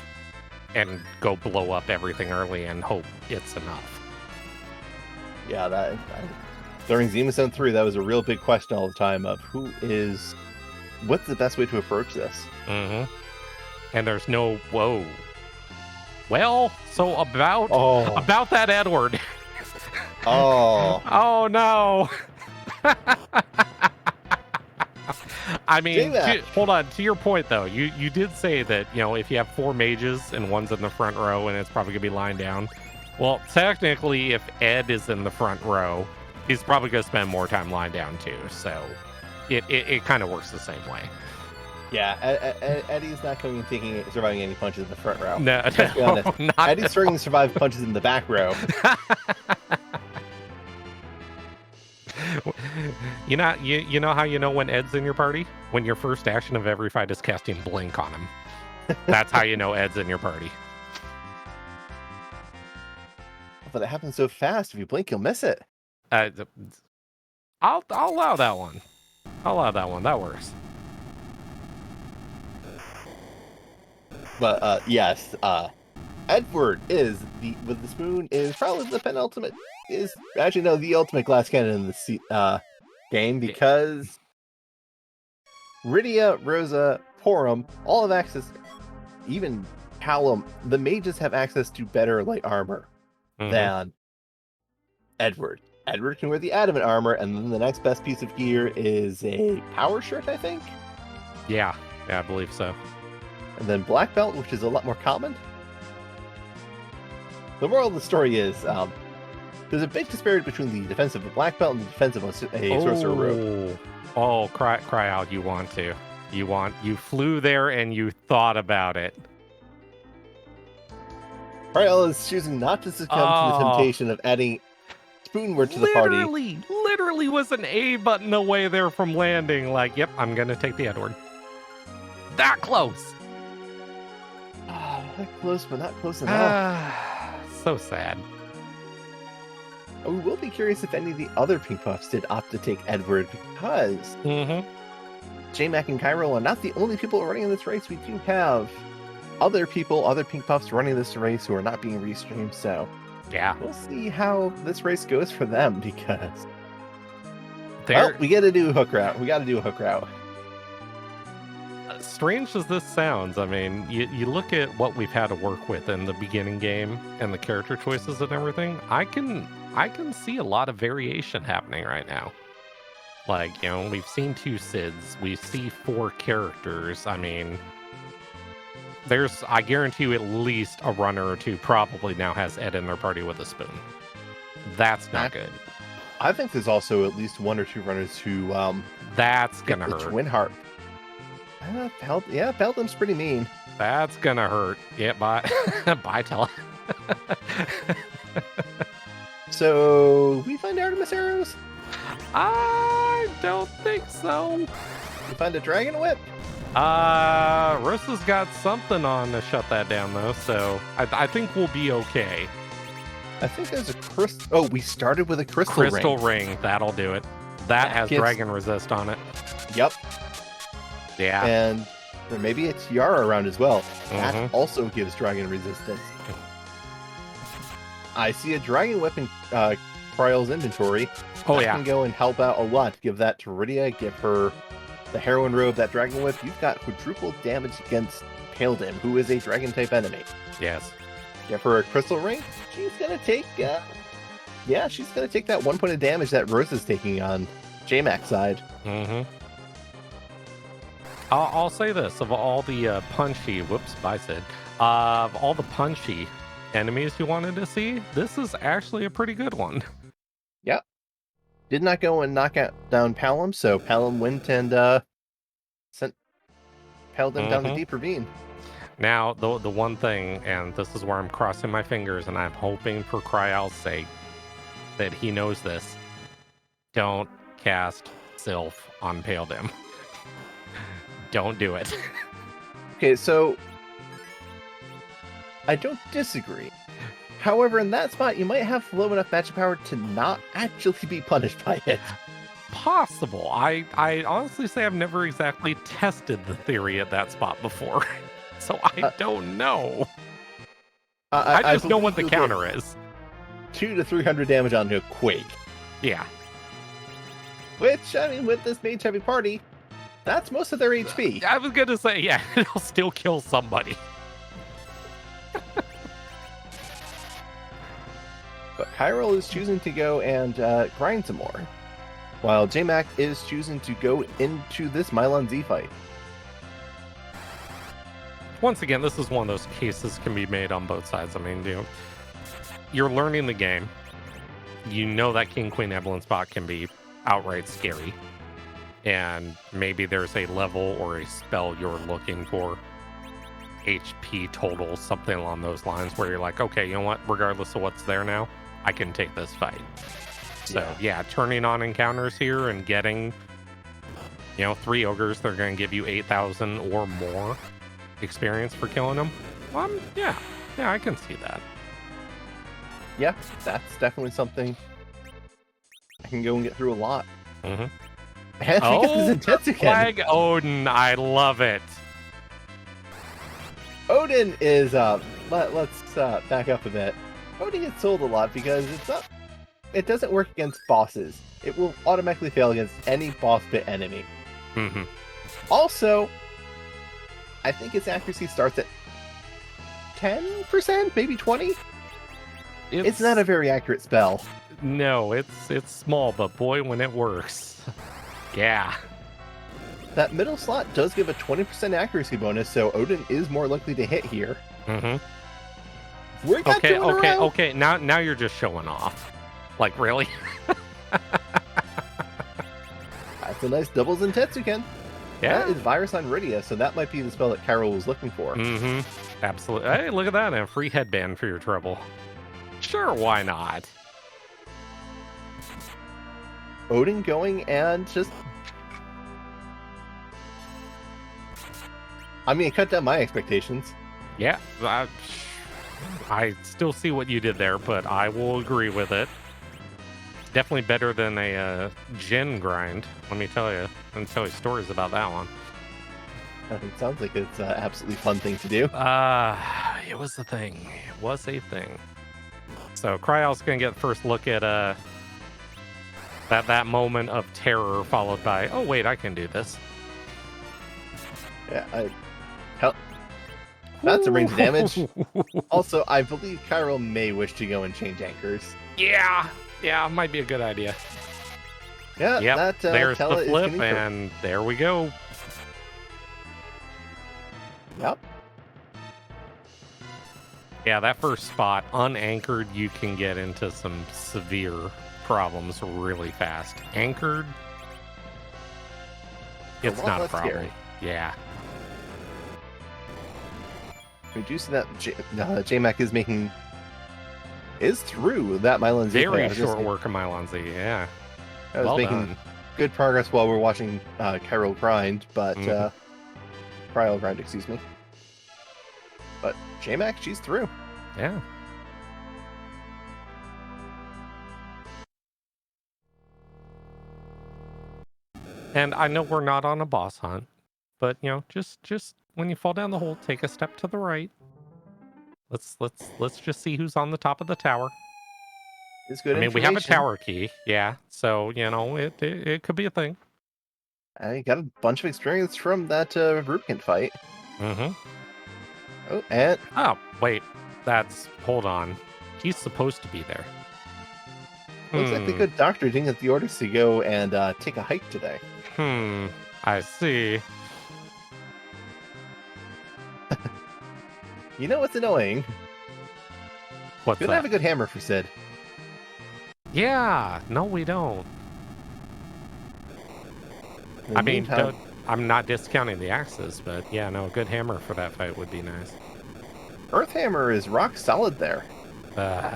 and go blow up everything early and hope it's enough? Yeah, during Zima Zone 3, that was a real big question all the time of what's the best way to approach this? And there's no whoa. Well, so about that Edward. Oh no. I mean, hold on. To your point, though, you did say that, you know, if you have 4 mages and one's in the front row and it's probably going to be lying down. Well, technically, if Ed is in the front row, he's probably going to spend more time lying down, too. So it kind of works the same way. Yeah, Eddie's not going to be surviving any punches in the front row. No, not Eddie's struggling to survive punches in the back row. You know how you know when Ed's in your party? When your first action of every fight is casting Blink on him. That's how you know Ed's in your party. But it happens so fast. If you blink, you'll miss it. I'll allow that one. That works. But yes, Edward is with the spoon is probably the penultimate. The ultimate glass cannon in the game, because Rydia, Rosa, Porum all have access. Even Callum, the mages have access to better light armor than Edward. Edward can wear the adamant armor, and then the next best piece of gear is a power shirt, I think. Yeah, I believe so. And then black belt, which is a lot more common. The moral of the story is, there's a big disparity between the defense of a black belt and the defense of a sorcerer rogue. Oh, cry out! You want to? You flew there and you thought about it. Cryel is choosing not to succumb to the temptation of adding Spoonward to the party. Literally was an A button away there from landing. Like, yep, I'm gonna take the Edward. That close. That close, but not close enough. So sad. We will be curious if any of the other Pink Puffs did opt to take Edward, because J-Mac and Cairo are not the only people running in this race. We do have other Pink Puffs running this race who are not being restreamed, so yeah, we'll see how this race goes for them, because we got to do a hook route. Strange as this sounds, I mean, you look at what we've had to work with in the beginning game and the character choices and everything. I can see a lot of variation happening right now. Like, you know, we've seen 2 Sids, we see 4 characters. I mean, I guarantee you at least a runner or 2 probably now has Ed in their party with a spoon. That's not good. I think there's also at least 1 or 2 runners who that's gonna hurt. Twin Harp. Paladin's pretty mean. That's gonna hurt. Yeah, bye. Bye, Tella. So we find Artemis arrows. I don't think so. We find a dragon whip. Rosa's got something on to shut that down, though, so I think we'll be okay. I think there's a crystal. Oh, we started with a crystal ring. That'll do it. That has dragon resist on it. Yep. Yeah. And there may be a tiara around as well. That also gives dragon resistance. I see a dragon whip in Cryol's inventory. Oh, I yeah. can go and help out a lot. Give that to Rydia. Give her the heroine robe, that dragon whip. You've got quadruple damage against Paladin, who is a dragon type enemy. Yes. Give her a crystal ring. She's gonna take. She's gonna take that 1 point of damage that Rose is taking on J-Mac's side. I'll say this: of all the punchy, of all the punchy enemies you wanted to see, this is actually a pretty good one. Yep. Did not go and knock down Palom, so Palom went and sent Paladin down the deep ravine. Now, the one thing, and this is where I'm crossing my fingers, and I'm hoping for Cryol's sake that he knows this: don't cast Sylph on Paladin. Don't do it. Okay, so I don't disagree. However, in that spot, you might have low enough magic power to not actually be punished by it. Possible. I honestly say I've never exactly tested the theory at that spot before. So I don't know. I just know what the counter is. 200 to 300 damage onto a Quake. Yeah. Which, I mean, with this mage heavy party, that's most of their HP. I was going to say, yeah, it'll still kill somebody. But Kyril is choosing to go and grind some more, while J-Mac is choosing to go into this Mylon Z fight. Once again, this is one of those cases can be made on both sides. I mean, you're learning the game. You know that King Queen Evelyn spot can be outright scary. And maybe there's a level or a spell you're looking for, HP total, something along those lines, where you're like, okay, you know what? Regardless of what's there now, I can take this fight. So, yeah, turning on encounters here and getting, 3 ogres, they're going to give you 8,000 or more experience for killing them. Yeah, I can see that. Yeah, that's definitely something I can go and get through a lot. And because it's intense again. Flag Odin, I love it. Odin is let's back up a bit. Odin gets sold a lot because it doesn't work against bosses. It will automatically fail against any boss bit enemy. Also, I think its accuracy starts at 10%, maybe 20%. It's not a very accurate spell. No, it's small, but boy, when it works. Yeah. That middle slot does give a 20% accuracy bonus, so Odin is more likely to hit here. Okay. Now you're just showing off. Like, really? That's a nice doubles in Tetsuken. Yeah. That is Virus on Rydia, so that might be the spell that Kyril was looking for. Absolutely. Hey, look at that. A free headband for your trouble. Sure, why not? Odin going and just... I mean, it cut down my expectations. Yeah, I still see what you did there, but I will agree with it. Definitely better than a Jin grind, let me tell you. I'm going to tell you stories about that one. It sounds like it's an absolutely fun thing to do. It was a thing. It was a thing. So Cryol's going to get the first look at that moment of terror followed by, oh wait, I can do this. Yeah, that's a range of damage. Also, I believe Kyril may wish to go and change anchors. Yeah, might be a good idea. Yeah, yep, there's the flip, and there we go. Yep. Yeah, that first spot, unanchored, you can get into some severe problems really fast. Anchored, it's not a problem. Scary. Yeah, We do see that J-Mac is through that Mylon Z. Very short work of Mylon Z, yeah. I was making good progress while we're watching Cryo grind, excuse me. But J-Mac, she's through. Yeah. And I know we're not on a boss hunt, but just when you fall down the hole, take a step to the right. Let's just see who's on the top of the tower. It's good. I mean, we have a tower key, yeah. So it could be a thing. I got a bunch of experience from that Rubicon fight. Mm-hmm. Oh, and wait, hold on. He's supposed to be there. Looks like the good doctor didn't get the orders to go and take a hike today. I see. You know what's annoying? What's we don't have a good hammer for Sid. Yeah, no, we don't. I mean, I'm not discounting the axes, but yeah, no, a good hammer for that fight would be nice. Earth Hammer is rock solid there. Uh-huh.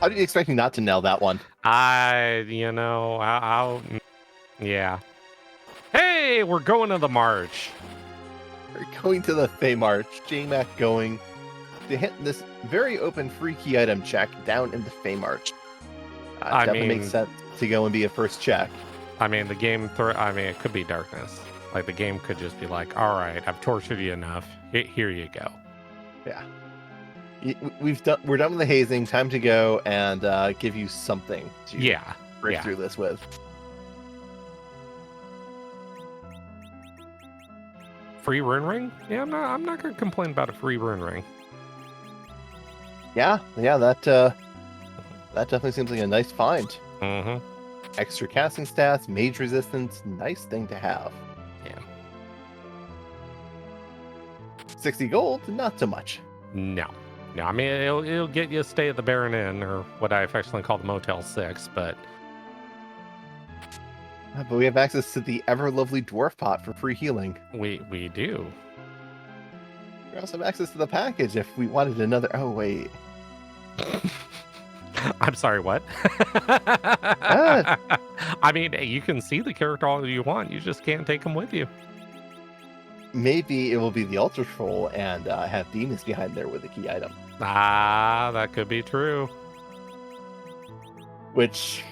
How do you expect me not to nail that one? Yeah. Hey, we're going to the march. We're going to the Fey March. J-Mac going to hit this very open free key item check down in the Fey March. Definitely makes sense to go and be a first check. I mean, the game, it could be darkness. Like, the game could just be like, all right, I've tortured you enough. Here you go. Yeah. We're done with the hazing. Time to go and give you something to break through this with. Free rune ring? Yeah, I'm not gonna complain about a free rune ring. Yeah, that definitely seems like a nice find. Mm-hmm. Extra casting stats, mage resistance, nice thing to have. Yeah. 60 gold, not so much. No, I mean it'll get you a stay at the Baron Inn, or what I affectionately call the Motel 6, but we have access to the ever lovely dwarf pot for free healing. We do. We also have access to the package if we wanted another. Oh wait. I'm sorry, what? I mean, you can see the character all you want. You just can't take them with you. Maybe it will be the Ultra Troll and have demons behind there with a key item. That could be true. Which...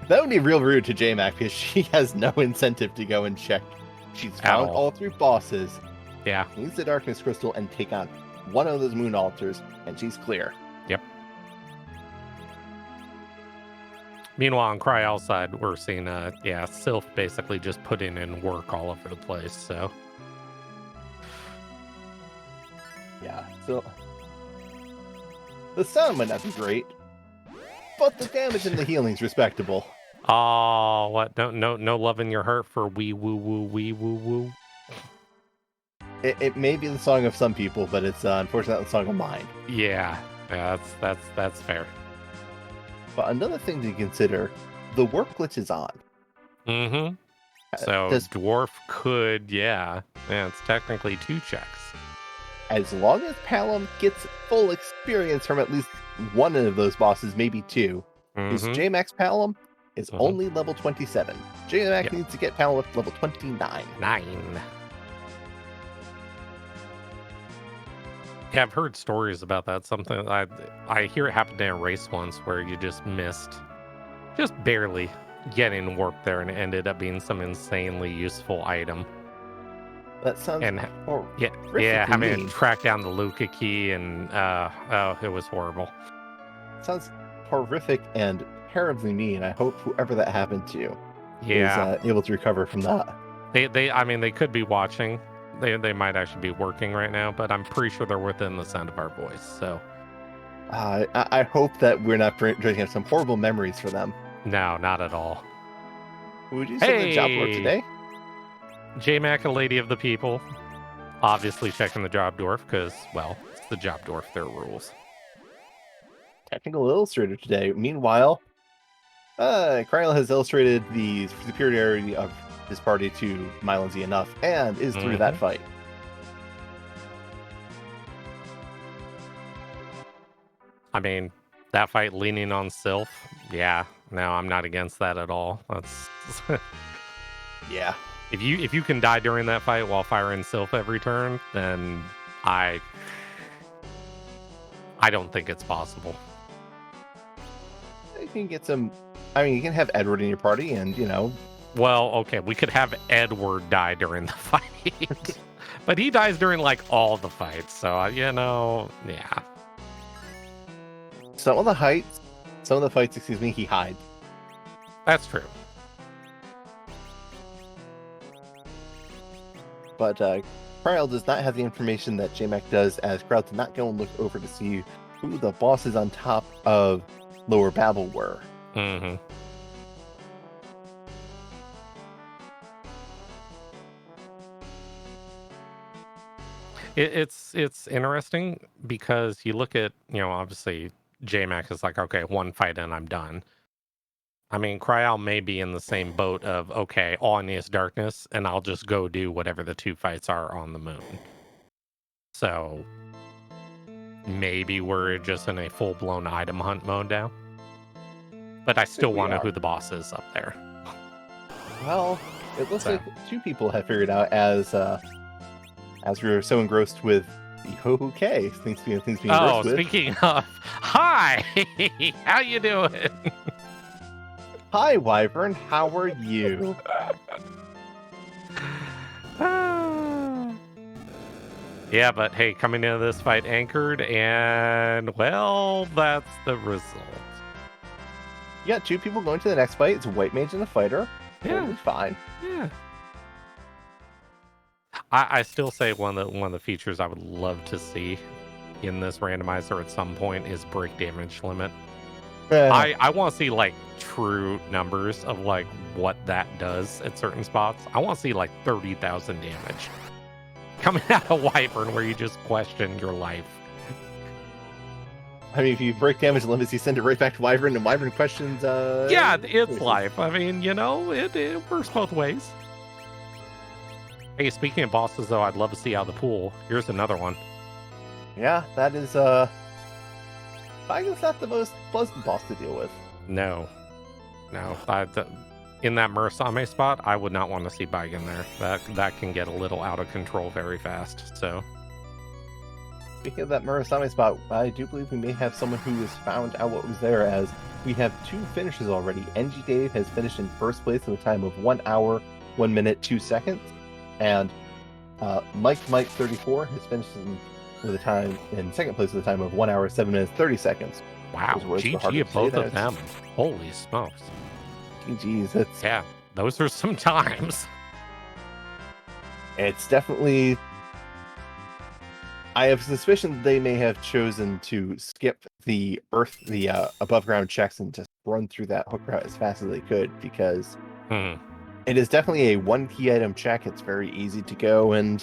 that would be real rude to J-Mac because she has no incentive to go and check. She's found all 3 bosses. Yeah. Use the Darkness Crystal and take on one of those moon altars, and she's clear. Yep. Meanwhile, on Cry Outside, we're seeing, Sylph basically just putting in work all over the place, so. Yeah, so. The sound might not be great, but the damage and the healing's respectable. Oh, what? No love in your heart for wee woo woo wee woo woo? It may be the song of some people, but it's unfortunately not the song of mine. Yeah, that's fair. But another thing to consider, the warp glitch is on. Mm-hmm. So dwarf could, it's technically 2 checks. As long as Palom gets full experience from at least one of those bosses, maybe 2, because J-Max Palom is only level 27. J-Max needs to get Palom up to level 29. 9. Yeah, I've heard stories about that. Something I hear it happened in a race once where you just missed, just barely getting warp there, and it ended up being some insanely useful item. That sounds having to track down the Luca key, and it was horrible. Sounds horrific and terribly mean. I hope whoever that happened to is able to recover from that. They could be watching. They might actually be working right now, but I'm pretty sure they're within the sound of our voice. So, I hope that we're not dredging up some horrible memories for them. No, not at all. Would you say the job work today? J-Mac, a lady of the people, obviously checking the job dwarf because, well, it's the job dwarf. Their rules. Technical Illustrator today. Meanwhile, Kryl has illustrated the superiority of his party to Mylanzi enough, and is through that fight. I mean, that fight leaning on Sylph, yeah. No, I'm not against that at all. That's Yeah. if you can die during that fight while firing Sylph every turn, then I don't think it's possible. You can get some. I mean, you can have Edward in your party, and Well, okay, we could have Edward die during the fight, but he dies during like all the fights. So yeah. some of the fights, excuse me, he hides. That's true. But Kryl does not have the information that JMac does, as Kryl did not go and look over to see who the bosses on top of Lower Babel were. Mm-hmm. It's interesting because you look at, obviously JMac is like, okay, one fight and I'm done. I mean, Cryal may be in the same boat of, okay, all I need is darkness, and I'll just go do whatever the 2 fights are on the moon. So maybe we're just in a full-blown item hunt mode now. But I still want to know who the boss is up there. Well, it looks like 2 people have figured out, as we were so engrossed with the Ho-Ho K, things being Oh, with. Speaking of, hi! How you doing? Hi, Wyvern. How are you? Yeah, but hey, coming into this fight anchored, and well, that's the result. You got 2 people going to the next fight. It's a White Mage and a Fighter. Yeah. Totally fine. Yeah. I still say one of the features I would love to see in this randomizer at some point is break damage limit. I want to see like true numbers of like what that does at certain spots. I want to see like 30,000 damage coming out of Wyvern where you just question your life. I mean, if you break damage limits, you send it right back to Wyvern, and Wyvern questions. Yeah, it's life. I mean, it works both ways. Hey, speaking of bosses, though, I'd love to see out of the pool. Here's another one. Yeah, that is I guess not the most pleasant boss to deal with. No. In that Murasame spot, I would not want to see Baigen there. That can get a little out of control very fast. So, speaking of that Murasame spot, I do believe we may have someone who has found out what was there, as we have 2 finishes already. NG Dave has finished in first place with a time of 1 hour, 1 minute, 2 seconds, and Mike 34 has finished with a time in second place with a time of 1 hour, 7 minutes, 30 seconds. Wow, GG of both of them. Holy smokes. GG's, that's... Yeah, those are some times. It's definitely... I have suspicion that they may have chosen to skip the above ground checks and just run through that hook route as fast as they could, because it is definitely a 1 key item check. It's very easy to go, and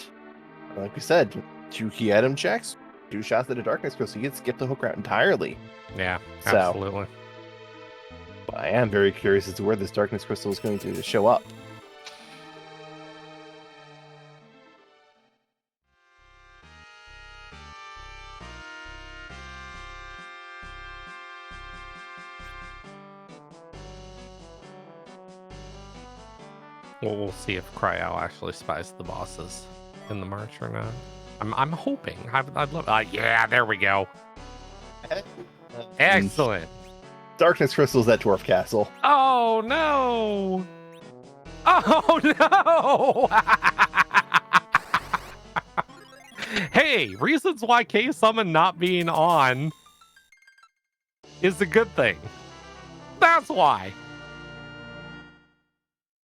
like we said, 2 key item checks, 2 shots at a darkness crystal, you can skip the hook route entirely. Yeah, absolutely. But I am very curious as to where this darkness crystal is going to show up. Well, we'll see if Cryal actually spies the bosses in the march or not. I'm hoping. I'd love. Yeah, there we go. Excellent. Darkness crystals at Dwarf Castle. Oh no! Oh no! Hey, reasons why K Summon not being on is a good thing. That's why.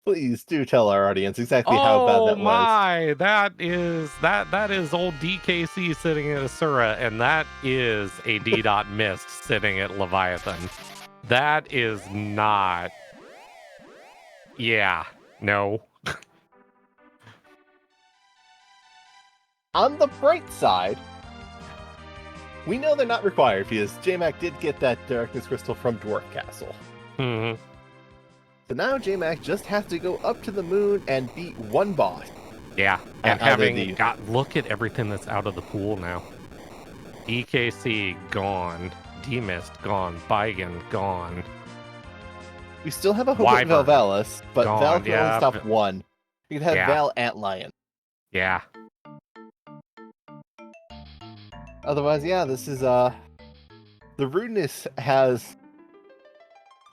Please do tell our audience exactly how bad that was. Oh my, that is old DKC sitting at Asura, and that is a D. Mist sitting at Leviathan. That is not. Yeah, no. On the bright side, we know they're not required, because JMac did get that Darkness Crystal from Dwarf Castle. So now J-Mac just has to go up to the moon and beat one boss. Yeah, and Out of having look at everything that's out of the pool now. DKC gone, D-Mist gone, Baigan gone. We still have a hope at Wyvern Valvalis, but gone, Val can yeah, only stop one. You can have yeah. Val Antlion. Yeah. Otherwise, yeah, this is the rudeness has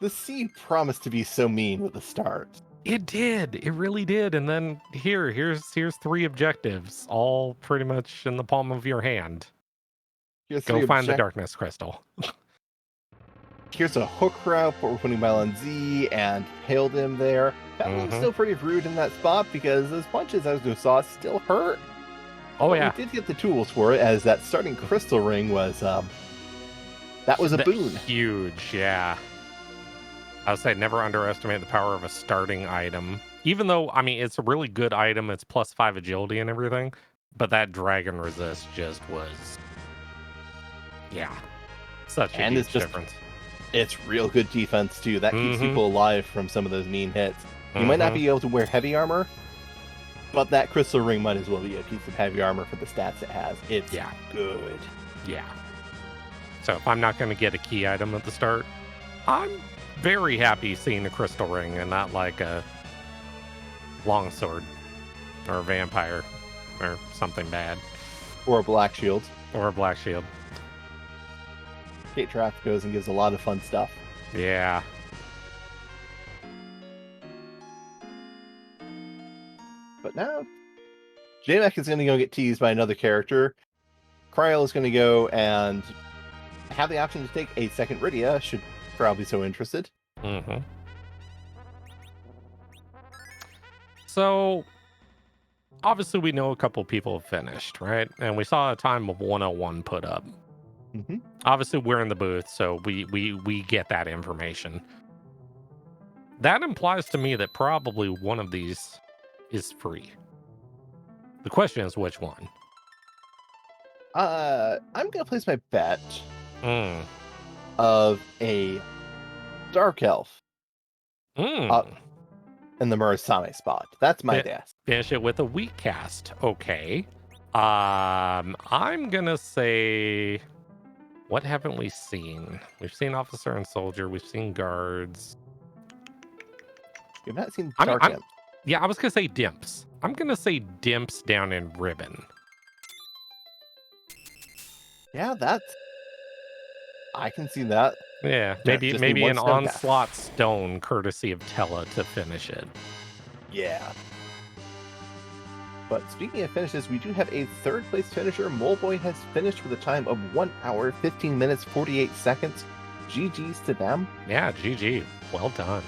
the sea promised to be so mean with the start. It did. It really did. And then here's 3 objectives, all pretty much in the palm of your hand. Here's Go find the darkness crystal. Here's a hook route, but we're putting Mile on Z and hailed him there. That was still pretty rude in that spot because those punches, as we saw, still hurt. Oh, but yeah. we did get the tools for it, as that starting crystal ring was that was a boon. Huge, yeah. I would say never underestimate the power of a starting item. Even though, I mean, it's a really good item. It's +5 agility and everything. But that dragon resist just was... Yeah. Such a huge difference. It's real good defense, too. That keeps people alive from some of those mean hits. You might not be able to wear heavy armor, but that crystal ring might as well be a piece of heavy armor for the stats it has. It's good. Yeah. So if I'm not going to get a key item at the start, I'm very happy seeing a crystal ring and not like a longsword or a vampire or something bad. Or a black shield. Or a black shield. Kate Trapp goes and gives a lot of fun stuff. Yeah. But now, J-Mac is going to go get teased by another character. Cryo is going to go and have the option to take a second Rydia, should probably be so interested. So, obviously we know a couple people have finished, right? And we saw a time of 101 put up. Obviously we're in the booth, so we get that information. That implies to me that probably one of these is free. The question is which one? I'm going to place my bet of a Dark Elf up in the Murasame spot. That's my guess. Finish it with a weak cast. Okay. I'm going to say... What haven't we seen? We've seen Officer and Soldier. We've seen Guards. You've not seen Dark Imp. Yeah, I was going to say Dimps. I'm going to say Dimps down in Ribbon. Yeah, I can see that. Yeah, maybe an Onslaught Stone courtesy of Tella to finish it. Yeah. But speaking of finishes, we do have a third place finisher. Moleboy has finished with a time of 1 hour, 15 minutes, 48 seconds. GG's to them. Yeah, GG. Well done.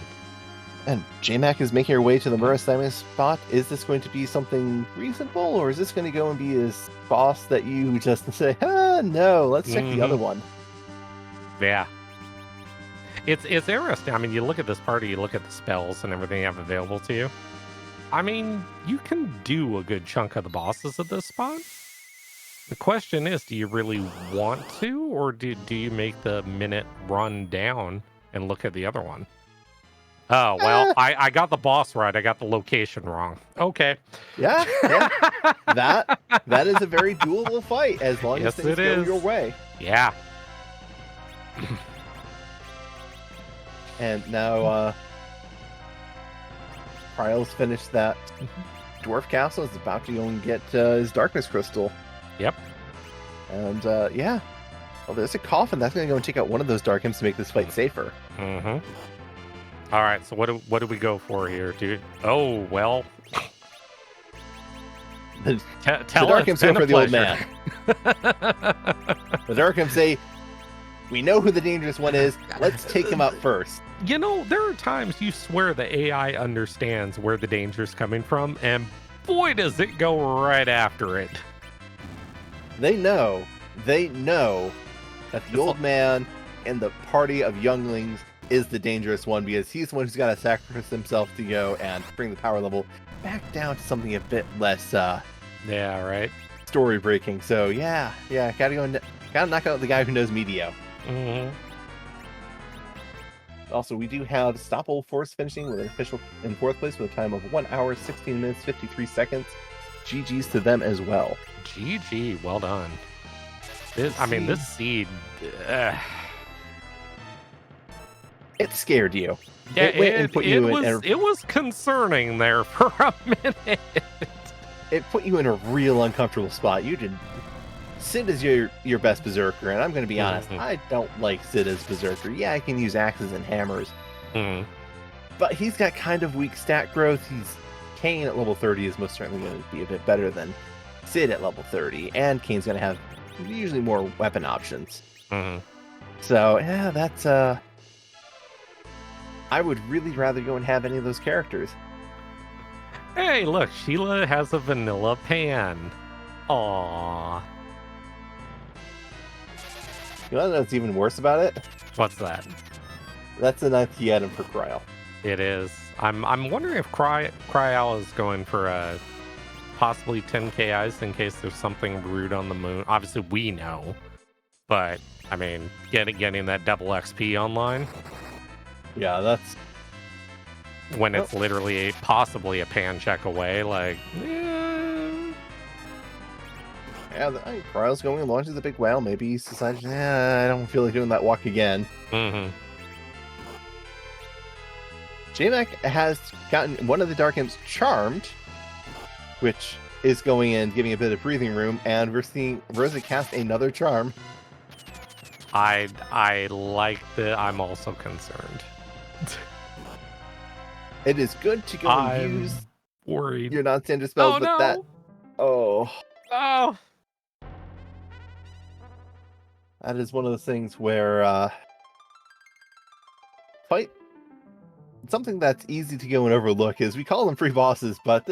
And J-Mac is making her way to the Murasame spot. Is this going to be something reasonable, or is this going to go and be his boss that you just say, no, let's check the other one? Yeah. It's interesting. I mean, you look at this party, you look at the spells and everything you have available to you. I mean, you can do a good chunk of the bosses at this spot. The question is, do you really want to, or do you make the minute run down and look at the other one? Oh, well, I got the boss right. I got the location wrong. Okay. Yeah. That is a very doable fight, as long as things go your way. Yeah. And now, Cryo's finished that dwarf castle. Is about to go and get his darkness crystal. Yep. And yeah, well, there's a coffin that's going to go and take out one of those dark imps to make this fight safer. All right. So what do we go for here, dude? Oh well. The dark imps go for the old man. The dark imps say, "We know who the dangerous one is. Let's take him out first." You know, there are times you swear the AI understands where the danger's coming from, and boy, does it go right after it. They know that the old man and the party of younglings is the dangerous one, because he's the one who's got to sacrifice himself to go and bring the power level back down to something a bit less yeah, right, story breaking. So yeah, gotta knock out the guy who knows Medio. Also, we do have Stoppable Force finishing with an official in 4th place with a time of 1 hour, 16 minutes, 53 seconds. GG's to them as well. GG, well done. This seed. It scared you. Yeah, It went and put you in. It was concerning there for a minute. It put you in a real uncomfortable spot. You did. Sid is your best berserker, and I'm going to be honest. I don't like Sid as berserker. Yeah, I can use axes and hammers, but he's got kind of weak stat growth. Kane at level 30 is most certainly going to be a bit better than Sid at level 30, and Kane's going to have usually more weapon options. So yeah, that's I would really rather go and have any of those characters. Hey, look, Sheila has a vanilla pan. Aww. You know what's even worse about it? What's that? That's the 9th item for Cryo. It is. I'm wondering if Cryal is going for possibly 10k eyes in case there's something rude on the moon. Obviously, we know, but I mean, getting that double XP online. Yeah, that's when it's literally possibly a pan check away. Like, yeah, Cryal's going and launches a big whale. Maybe he's decided, I don't feel like doing that walk again. J-Mac has gotten one of the Dark Imps charmed, which is going in, giving a bit of breathing room, and we're seeing Rosa cast another charm. I like that. I'm also concerned. It is good to go and use worried. your non-standard spells, but that... Oh. That is one of those things where something that's easy to go and overlook is we call them free bosses, but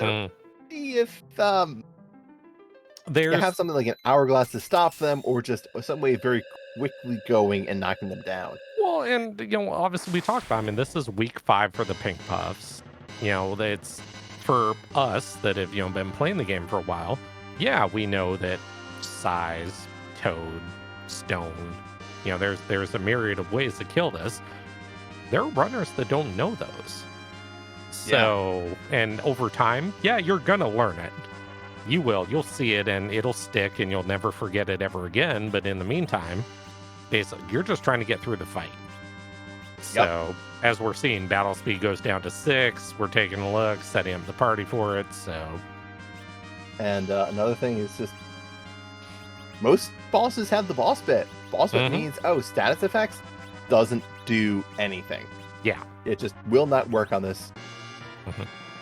if you have something like an hourglass to stop them, or just some way of very quickly going and knocking them down. Well, and obviously we talked about. I mean, this is week 5 for the Pink Puffs. It's for us that have been playing the game for a while. Yeah, we know that size, toad, stone. There's a myriad of ways to kill this. There are runners that don't know those. So, and over time, you're gonna learn it. You will. You'll see it, and it'll stick, and you'll never forget it ever again. But in the meantime, basically, you're just trying to get through the fight. So, as we're seeing, battle speed goes down to 6. We're taking a look, setting up the party for it. So, and another thing is just most bosses have the boss bit. Boss bit means status effects doesn't do anything. Yeah, it just will not work on this.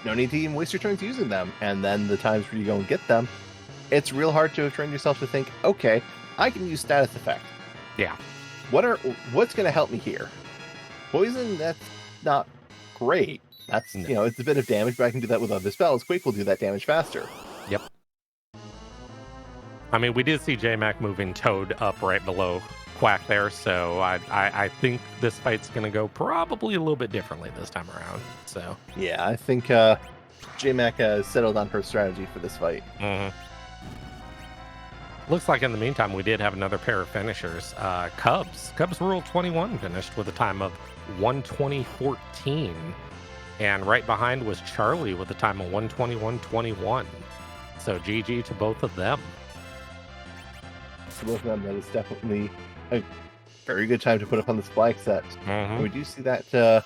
No need to even waste your turns using them. And then the times where you go and get them, it's real hard to train yourself to think, okay, I can use status effect. Yeah. What's going to help me here? Poison, that's not great. That's, it's a bit of damage, but I can do that with other spells. Quake will do that damage faster. Yep. I mean, we did see J-Mac moving Toad up right below Quack there, so I think this fight's going to go probably a little bit differently this time around. So yeah, I think J-Mac has settled on her strategy for this fight. Looks like in the meantime we did have another pair of finishers. Cubs Rule 21 finished with a time of 1:20.14, and right behind was Charlie with a time of 1:21.21. So GG to both of them. For both of them, that is definitely a very good time to put up on this flag set. And we do see that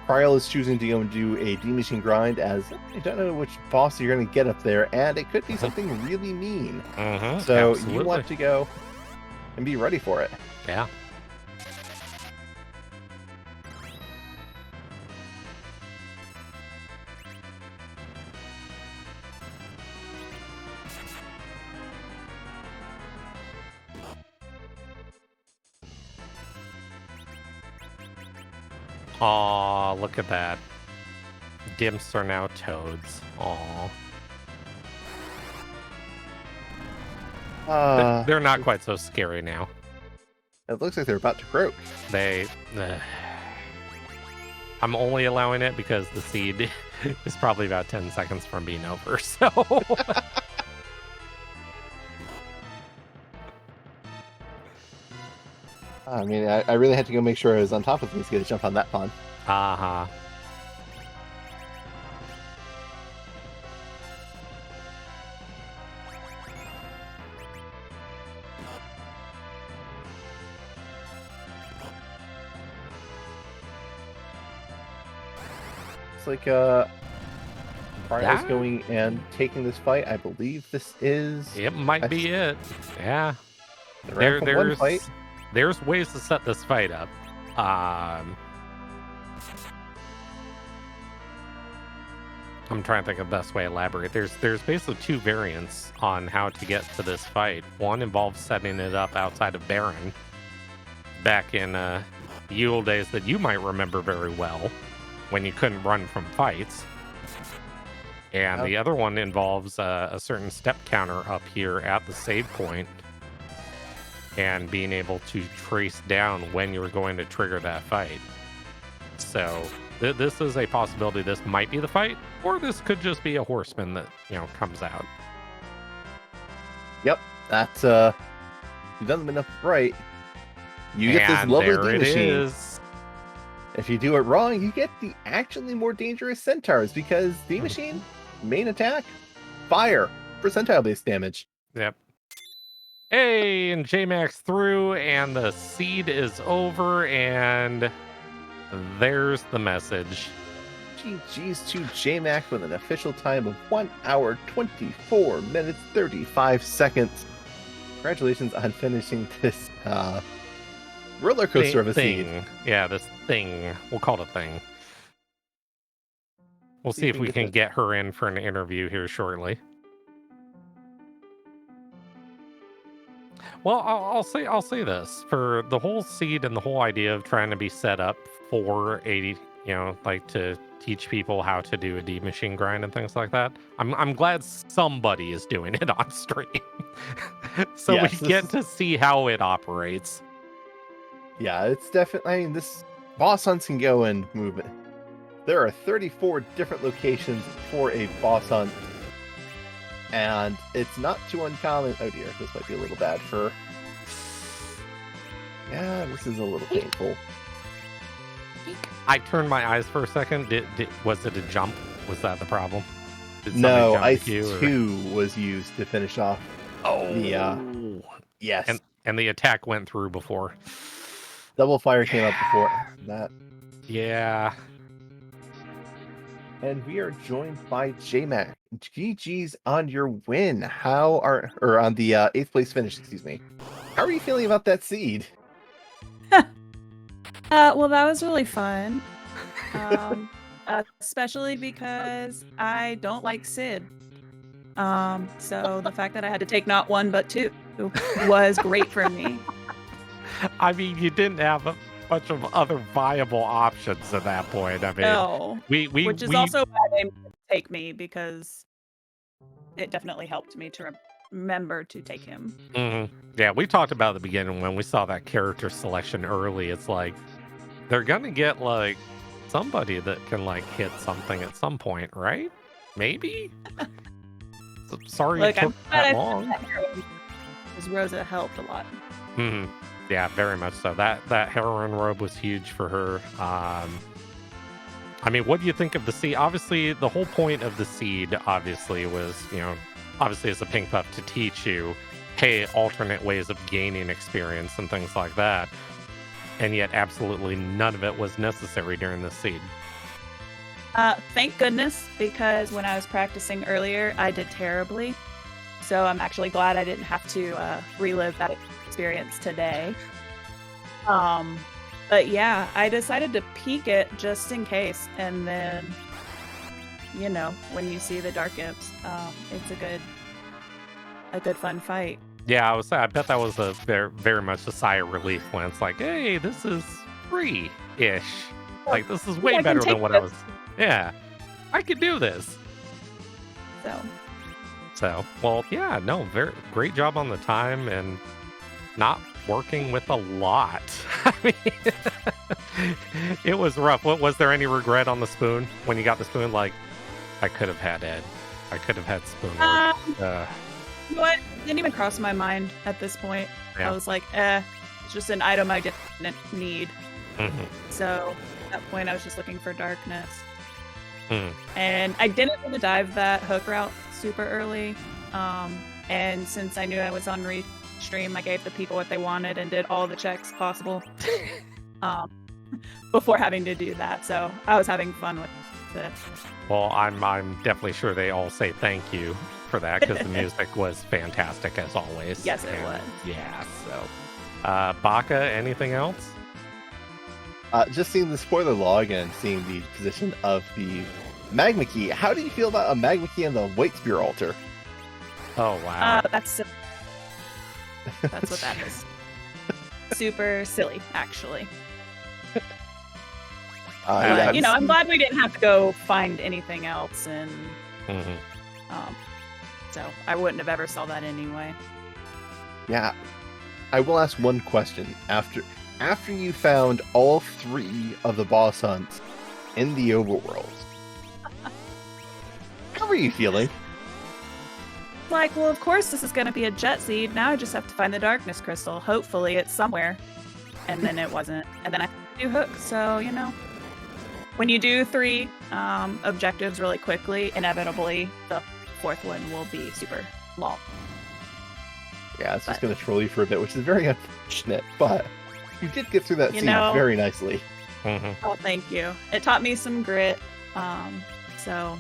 Cryal is choosing to go and do a D-Machine grind, as I don't know which boss you're going to get up there, and it could be something really mean. So absolutely. You want to go and be ready for it. Yeah. Aw, look at that. Gimps are now toads. Aw. They're not quite so scary now. It looks like they're about to croak. I'm only allowing it because the seed is probably about 10 seconds from being over, so... I mean, I really had to go make sure I was on top of things to get a jump on that pond. Uh-huh. It's like Brian's That- going and taking this fight. I believe this is It might be it. Yeah. the round from one fight. There's ways to set this fight up. I'm trying to think of the best way to elaborate. There's basically two variants on how to get to this fight. One involves setting it up outside of Baron, back in the old days that you might remember very well, when you couldn't run from fights. And the other one involves a certain step counter up here at the save point, and being able to trace down when you're going to trigger that fight. So this is a possibility. This might be the fight, or this could just be a horseman that, comes out. Yep, that's you've done them enough right. You get this lovely there D it machine. is. If you do it wrong, you get the actually more dangerous centaurs because D machine main attack fire percentile based damage. Yep. Hey, and J-Max through, and the seed is over, and there's the message. GG's to JMac with an official time of 1 hour, 24 minutes, 35 seconds. Congratulations on finishing this roller coaster of a seed. Thing. Yeah, this thing. We'll call it a thing. We'll see if we can get her in for an interview here shortly. Well, I'll say this for the whole seed and the whole idea of trying to be set up for 80, like to teach people how to do a D machine grind and things like that. I'm glad somebody is doing it on stream, so Yes, we get to see how it operates. Yeah, it's definitely. I mean, this boss hunts can go and move it. There are 34 different locations for a boss hunt. And it's not too uncommon. Oh dear, this might be a little bad for. Yeah, this is a little painful. I turned my eyes for a second. Was it a jump? Was that the problem? Did No, somebody jump Ice you, or- 2 was used to finish off. Oh, Yes. And the attack went through before. Double fire came up before that. Yeah. And we are joined by JMac. GG's on your win. Or on the 8th place finish, excuse me. How are you feeling about that seed? Well, that was really fun. Especially because I don't like Sid. So the fact that I had to take not one but two was great for me. I mean, you didn't have a bunch of other viable options at that point. I mean, No, which is we also why they made him take me, because it definitely helped me to remember to take him. Mhm. Yeah, we talked about at the beginning when we saw that character selection early. It's like they're gonna get like somebody that can like hit something at some point, right? Maybe. So, sorry Look, it I'm took glad that I long. said that heroine, because Rosa helped a lot. Mhm. Yeah, very much so. That heroine robe was huge for her. I mean, what do you think of the seed? Obviously, the whole point of the seed, obviously, was, obviously as a pink puff to teach you, hey, alternate ways of gaining experience and things like that. And yet, absolutely none of it was necessary during the seed. Thank goodness, because when I was practicing earlier, I did terribly. So I'm actually glad I didn't have to relive that experience today. But yeah, I decided to peek it just in case, and then, when you see the dark imps, it's a good fun fight. Yeah, I bet that was a very, very much a sigh of relief when it's like, hey, this is free-ish. Like, this is way I can better than take what I this. was. Yeah, I could do this. So, well, yeah, no, very great job on the time and not working with a lot. I mean, it was rough. Was there any regret on the spoon when you got the spoon? Like, I could have had Ed. I could have had spoon. You know what? It didn't even cross my mind at this point. Yeah. I was like, It's just an item I didn't need. Mm-hmm. So at that point, I was just looking for darkness. Mm. And I didn't want to dive that hook route super early. And since I knew I was on Restream, I gave the people what they wanted and did all the checks possible before having to do that. So I was having fun with it. Well, I'm definitely sure they all say thank you for that because the music was fantastic as always. Yes, it was. Yeah. So, Baka, anything else? Just seeing the spoiler log and seeing the position of the magma key. How do you feel about a magma key on the White Spear altar? Oh wow. That's what that is. Super silly, actually. Yeah, You know, I'm glad we didn't have to go find anything else, and so I wouldn't have ever saw that anyway. Yeah, I will ask one question. After you found all 3 of the boss hunts in the overworld, how are you feeling? Like, well, of course this is going to be a jet seed. Now I just have to find the darkness crystal. Hopefully it's somewhere. And then it wasn't. And then I had to do hook. So, you know, when you do 3 objectives really quickly, inevitably the 4th one will be super long. Yeah, it's just going to troll you for a bit, which is very unfortunate. But you did get through that scene very nicely. Mm-hmm. Oh, thank you. It taught me some grit. So,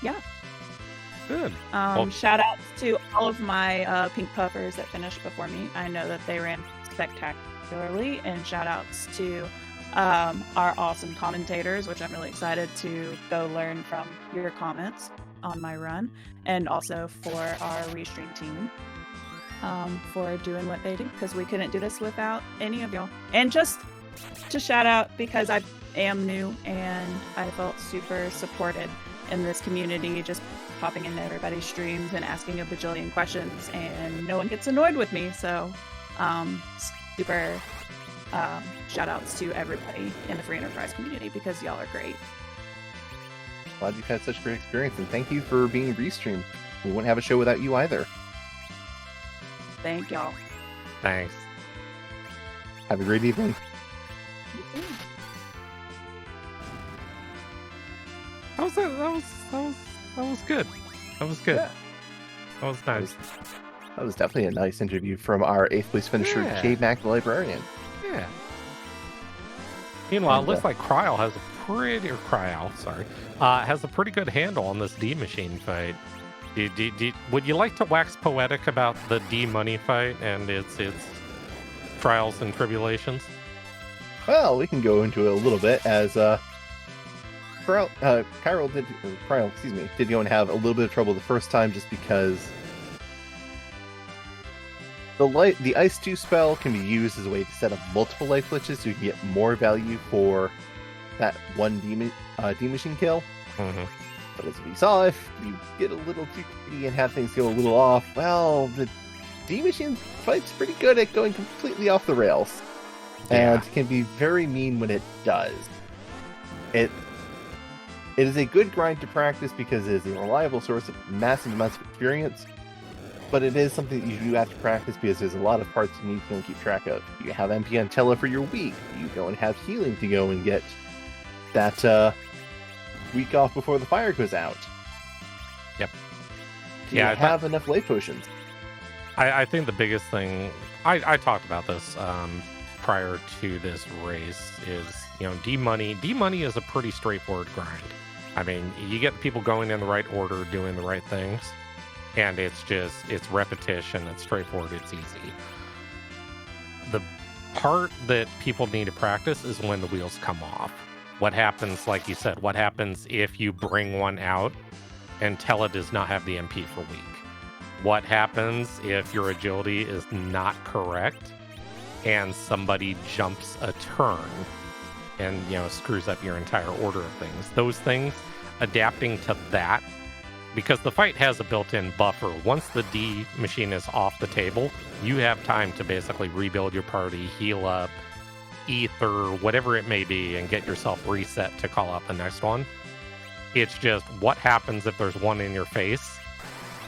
yeah. Good. Shout outs to all of my pink puffers that finished before me. I know that they ran spectacularly, and shout outs to our awesome commentators, which I'm really excited to go learn from your comments on my run, and also for our Restream team for doing what they do, because we couldn't do this without any of y'all. And just to shout out, because I am new and I felt super supported in this community, just popping into everybody's streams and asking a bajillion questions, and no one gets annoyed with me. So super shout outs to everybody in the free enterprise community, because y'all are great. Glad you've had such a great experience, and thank you for being Restream. We wouldn't have a show without you either. Thank y'all. Thanks. Have a great evening. That was good. That was good. Yeah. That was nice. That was definitely a nice interview from our 8th place finisher, Jade Mack, the librarian. Yeah. Meanwhile, And, it looks like Cryle has a pretty good handle on this D machine fight. Would you like to wax poetic about the D money fight and its trials and tribulations? Well, we can go into it a little bit, as Cryle did go and have a little bit of trouble the first time, just because the Ice 2 spell can be used as a way to set up multiple life glitches, so you can get more value for that one D machine kill. Mm-hmm. But as we saw, if you get a little too greedy and have things go a little off, well, the D machine fight's pretty good at going completely off the rails, and can be very mean when it does. It is a good grind to practice because it is a reliable source of massive amounts of experience, but it is something that you do have to practice because there's a lot of parts you need to go and keep track of. You have MP and Tele for your week. You go and have healing to go and get that week off before the fire goes out. Yep. Do you have enough life potions? I think the biggest thing, I talked about this prior to this race, is, you know, D money is a pretty straightforward grind. I mean, you get people going in the right order, doing the right things, and it's repetition, it's straightforward, it's easy. The part that people need to practice is when the wheels come off. What happens, like you said, what happens if you bring one out and Tele does not have the MP for week? What happens if your agility is not correct and somebody jumps a turn and, you know, screws up your entire order of things? Those things, adapting to that, because the fight has a built-in buffer. Once the D machine is off the table, you have time to basically rebuild your party, heal up, ether, whatever it may be, and get yourself reset to call out the next one. It's just, what happens if there's one in your face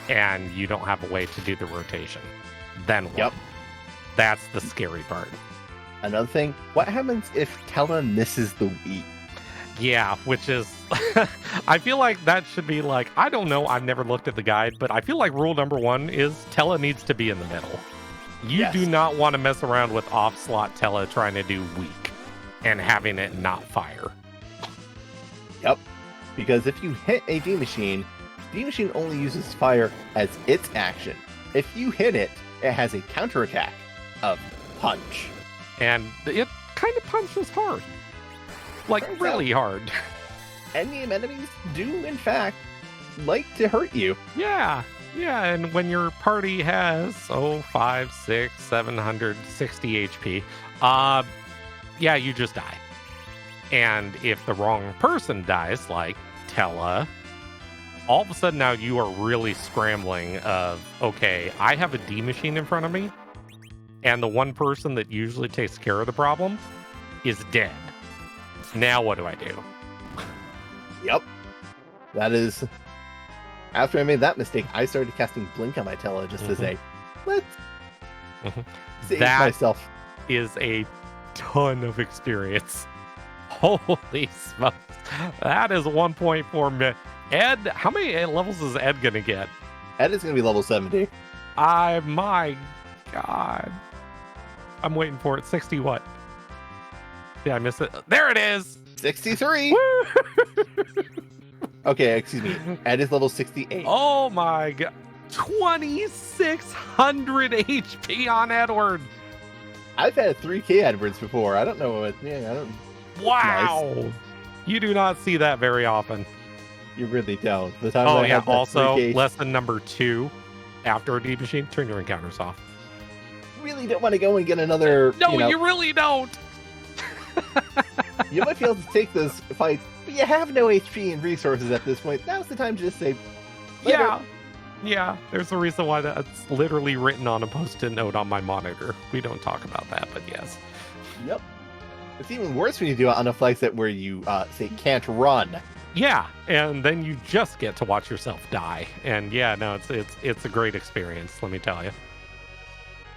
and you don't have a way to do the rotation? Then what? Yep. That's the scary part. Another thing, what happens if Tella misses the Wii? Yeah, which is, I feel like that should be like, I don't know, I've never looked at the guide, but I feel like rule number 1 is Tella needs to be in the middle. You Yes. do not want to mess around with off-slot Tella trying to do weak and having it not fire. Yep. Because if you hit a D-Machine only uses fire as its action. If you hit it, it has a counterattack of punch. And it kind of punches hard. Like, Turns really hard. Enemies do, in fact, like to hurt you. Yeah, and when your party has, 5, 6, 760 HP, yeah, you just die. And if the wrong person dies, like Tella, all of a sudden now you are really scrambling of, okay, I have a D-Machine in front of me, and the one person that usually takes care of the problem is dead. Now what do I do? Yep. That is... After I made that mistake, I started casting Blink on my Tella just to say, let's save That myself. is a ton of experience. Holy smokes. That is 1.4 million. Ed, how many levels is Ed going to get? Ed is going to be level 70. My God. I'm waiting for it. 60 what? Did I miss it? There it is. 63! Woo! Okay, excuse me. Ed is level 68. Oh my God. 2,600 HP on Edward. I've had 3K Edwards before. I don't know what... Yeah, I don't... Wow. Nice. You do not see that very often. You really don't. The time Oh, I yeah. had that Also, 3K, lesson number 2 after a D machine, turn your encounters off. really don't want to go and get another... No, you really don't. You might be able to take those fights, but you have no HP and resources at this point. Now's the time to just say, later. Yeah. There's a reason why that's literally written on a post-it note on my monitor. We don't talk about that, but yes. Yep. It's even worse when you do it on a flight set where you say can't run. Yeah, and then you just get to watch yourself die. And yeah, no, it's a great experience, let me tell you.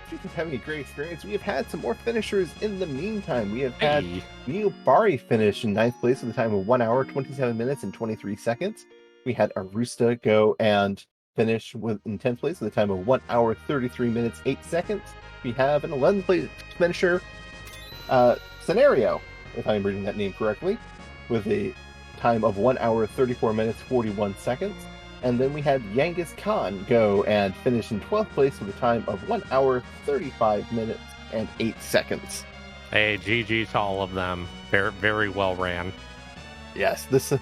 Speaking of having a great experience, we have had some more finishers in the meantime. We have had Hey. Neobari finish in 9th place with a time of 1 hour, 27 minutes, and 23 seconds. We had Arusta go and finish in 10th place with a time of 1 hour, 33 minutes, 8 seconds. We have an 11th place finisher, Scenario, if I'm reading that name correctly, with a time of 1 hour, 34 minutes, 41 seconds. And then we had Yangus Khan go and finish in 12th place with a time of 1 hour, 35 minutes, and 8 seconds. Hey, GG to all of them. Very, very well ran. Yes, this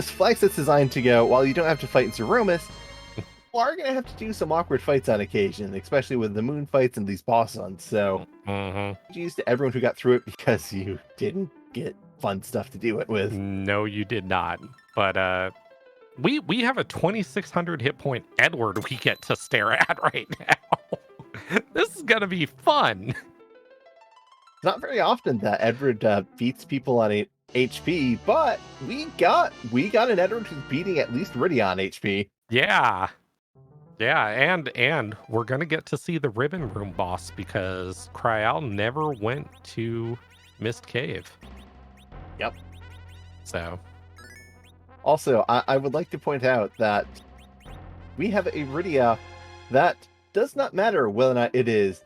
flight set's designed to go, while you don't have to fight in Zeromus, you are going to have to do some awkward fights on occasion, especially with the moon fights and these boss hunts. So, GG's to everyone who got through it because you didn't get fun stuff to do it with. No, you did not. But we have a 2,600 hit point Edward we get to stare at right now. This is gonna be fun. It's not very often that Edward beats people on HP, but we got an Edward who's beating at least Riddy on HP. Yeah, and we're gonna get to see the Ribbon Room boss because Cryal never went to Mist Cave. Yep. So. Also, I would like to point out that we have a Rydia that does not matter whether or not it is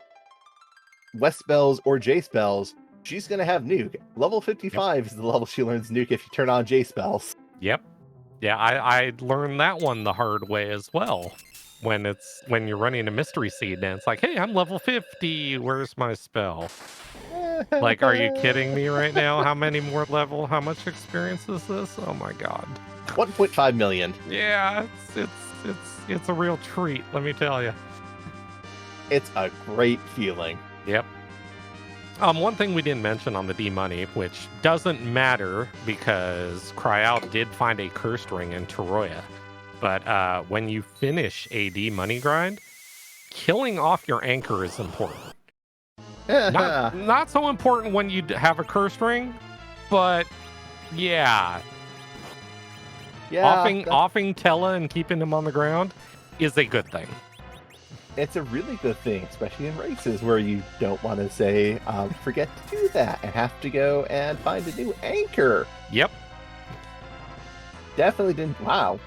West spells or J spells, she's going to have Nuke. Level 55 is the level she learns Nuke if you turn on J spells. Yep. Yeah, I learned that one the hard way as well. When you're running a mystery seed and it's like, hey, I'm level 50, where's my spell? Like, are you kidding me right now? How much experience is this? Oh my god. 1.5 million. Yeah, it's a real treat, let me tell you. It's a great feeling. Yep. One thing we didn't mention on the D money, which doesn't matter because Cryal did find a cursed ring in Toroya. But when you finish a D money grind, killing off your anchor is important. Not so important when you have a cursed ring, but yeah. Yeah. Offing Tella and keeping him on the ground is a good thing. it's a really good thing, especially in races where you don't want to say, forget to do that and have to go and find a new anchor. Yep. Definitely didn't. Wow.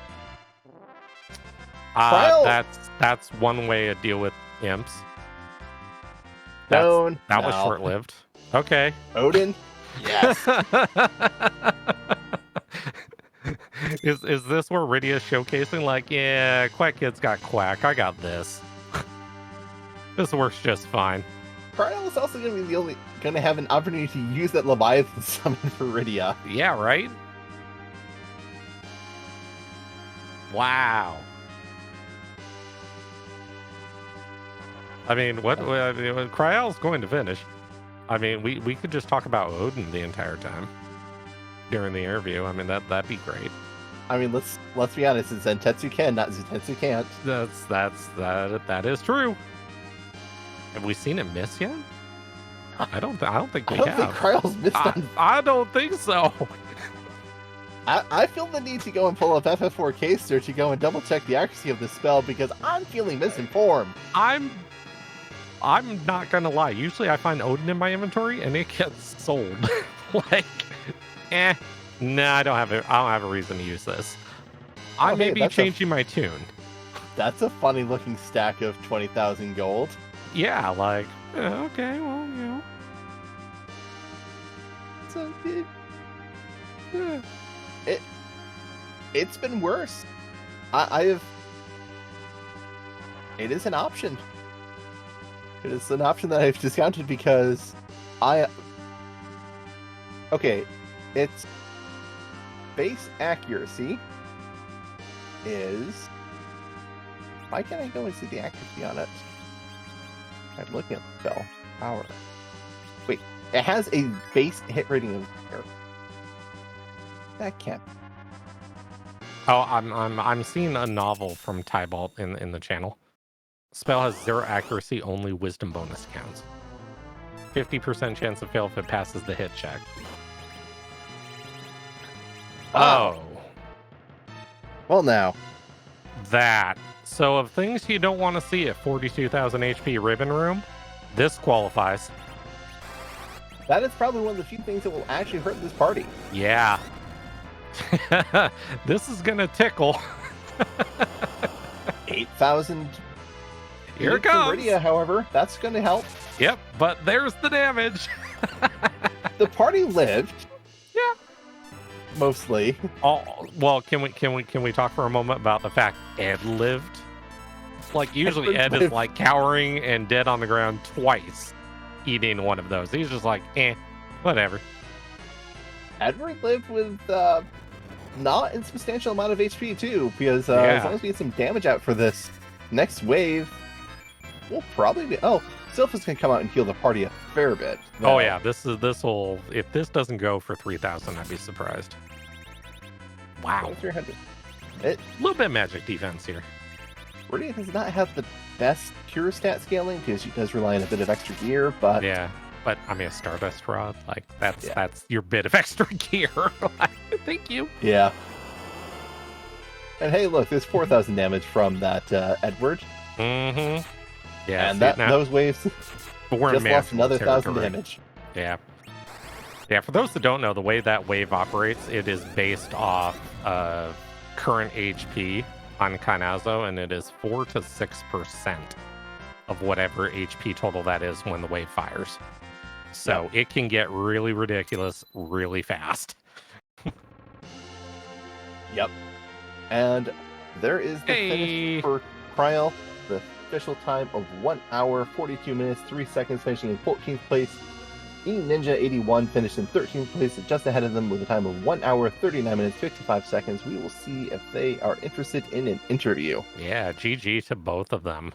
Trial- That's one way to deal with imps. That was No. short-lived. Okay. Odin? Yes. Is this where Rydia's showcasing? Like, yeah, Quack Kid's got Quack. I got this. This works just fine. Trial is also going to be going to have an opportunity to use that Leviathan summon for Rydia. Yeah, right? Wow. I mean, Cryal's going to finish. I mean, we could just talk about Odin the entire time during the interview. I mean, that'd be great. I mean, let's be honest. It's Zentetsu can, not Zentetsu can't. That is true. Have we seen it miss yet? I don't think we I don't think have. Cryal's missed on. I don't think so. I feel the need to go and pull up FF4 Caster to go and double check the accuracy of the spell because I'm feeling misinformed. I'm not gonna lie. Usually I find Odin in my inventory and it gets sold. Like, nah, I don't have a reason to use this. I may be changing my tune. That's a funny looking stack of 20,000 gold. Yeah, like, okay, well, you know. So it's been worse. It is an option. It is an option that I've discounted because its base accuracy is. Why can't I go and see the accuracy on it? I'm looking at the spell power. Wait, it has a base hit rating of 0. That can't. Oh, I'm seeing a novel from Tybalt in the channel. Spell has 0 accuracy, only wisdom bonus counts. 50% chance of fail if it passes the hit check. Oh. Well, now. That. So of things you don't want to see at 42,000 HP Ribbon Room, this qualifies. That is probably one of the few things that will actually hurt this party. Yeah. This is going to tickle. 8,000. Here it comes. Rydia, however, that's going to help. Yep, but there's the damage. The party lived. Yeah. Mostly. Oh, well, can we talk for a moment about the fact Ed lived? Like, usually Ed is like cowering and dead on the ground twice eating one of those. He's just like, whatever. Edward lived with not a substantial amount of HP too, because as long as we get some damage out for this next wave, we'll probably be. Oh, Sylphus can come out and heal the party a fair bit. Oh yeah, this will. If this doesn't go for 3,000, I'd be surprised. Wow, 300. A little bit of magic defense here. Rydia does not have the best pure stat scaling because she does rely on a bit of extra gear, but yeah. But I mean, a Stardust Rod, like that's your bit of extra gear. Thank you. Yeah. And hey, look, there's 4,000 damage from that Edward. Mm-hmm. Yeah, and those waves just lost another 1,000 damage. Yeah. Yeah, for those that don't know, the way that wave operates, it is based off current HP on Kanazo, and it is 4 to 6% of whatever HP total that is when the wave fires. So it can get really ridiculous really fast. Yep. And there is the finish for Trial. The official time of 1 hour, 42 minutes, 3 seconds, finishing in 14th place. Ninja 81 finished in 13th place, just ahead of them with a time of 1 hour, 39 minutes, 55 seconds. We will see if they are interested in an interview. Yeah, GG to both of them.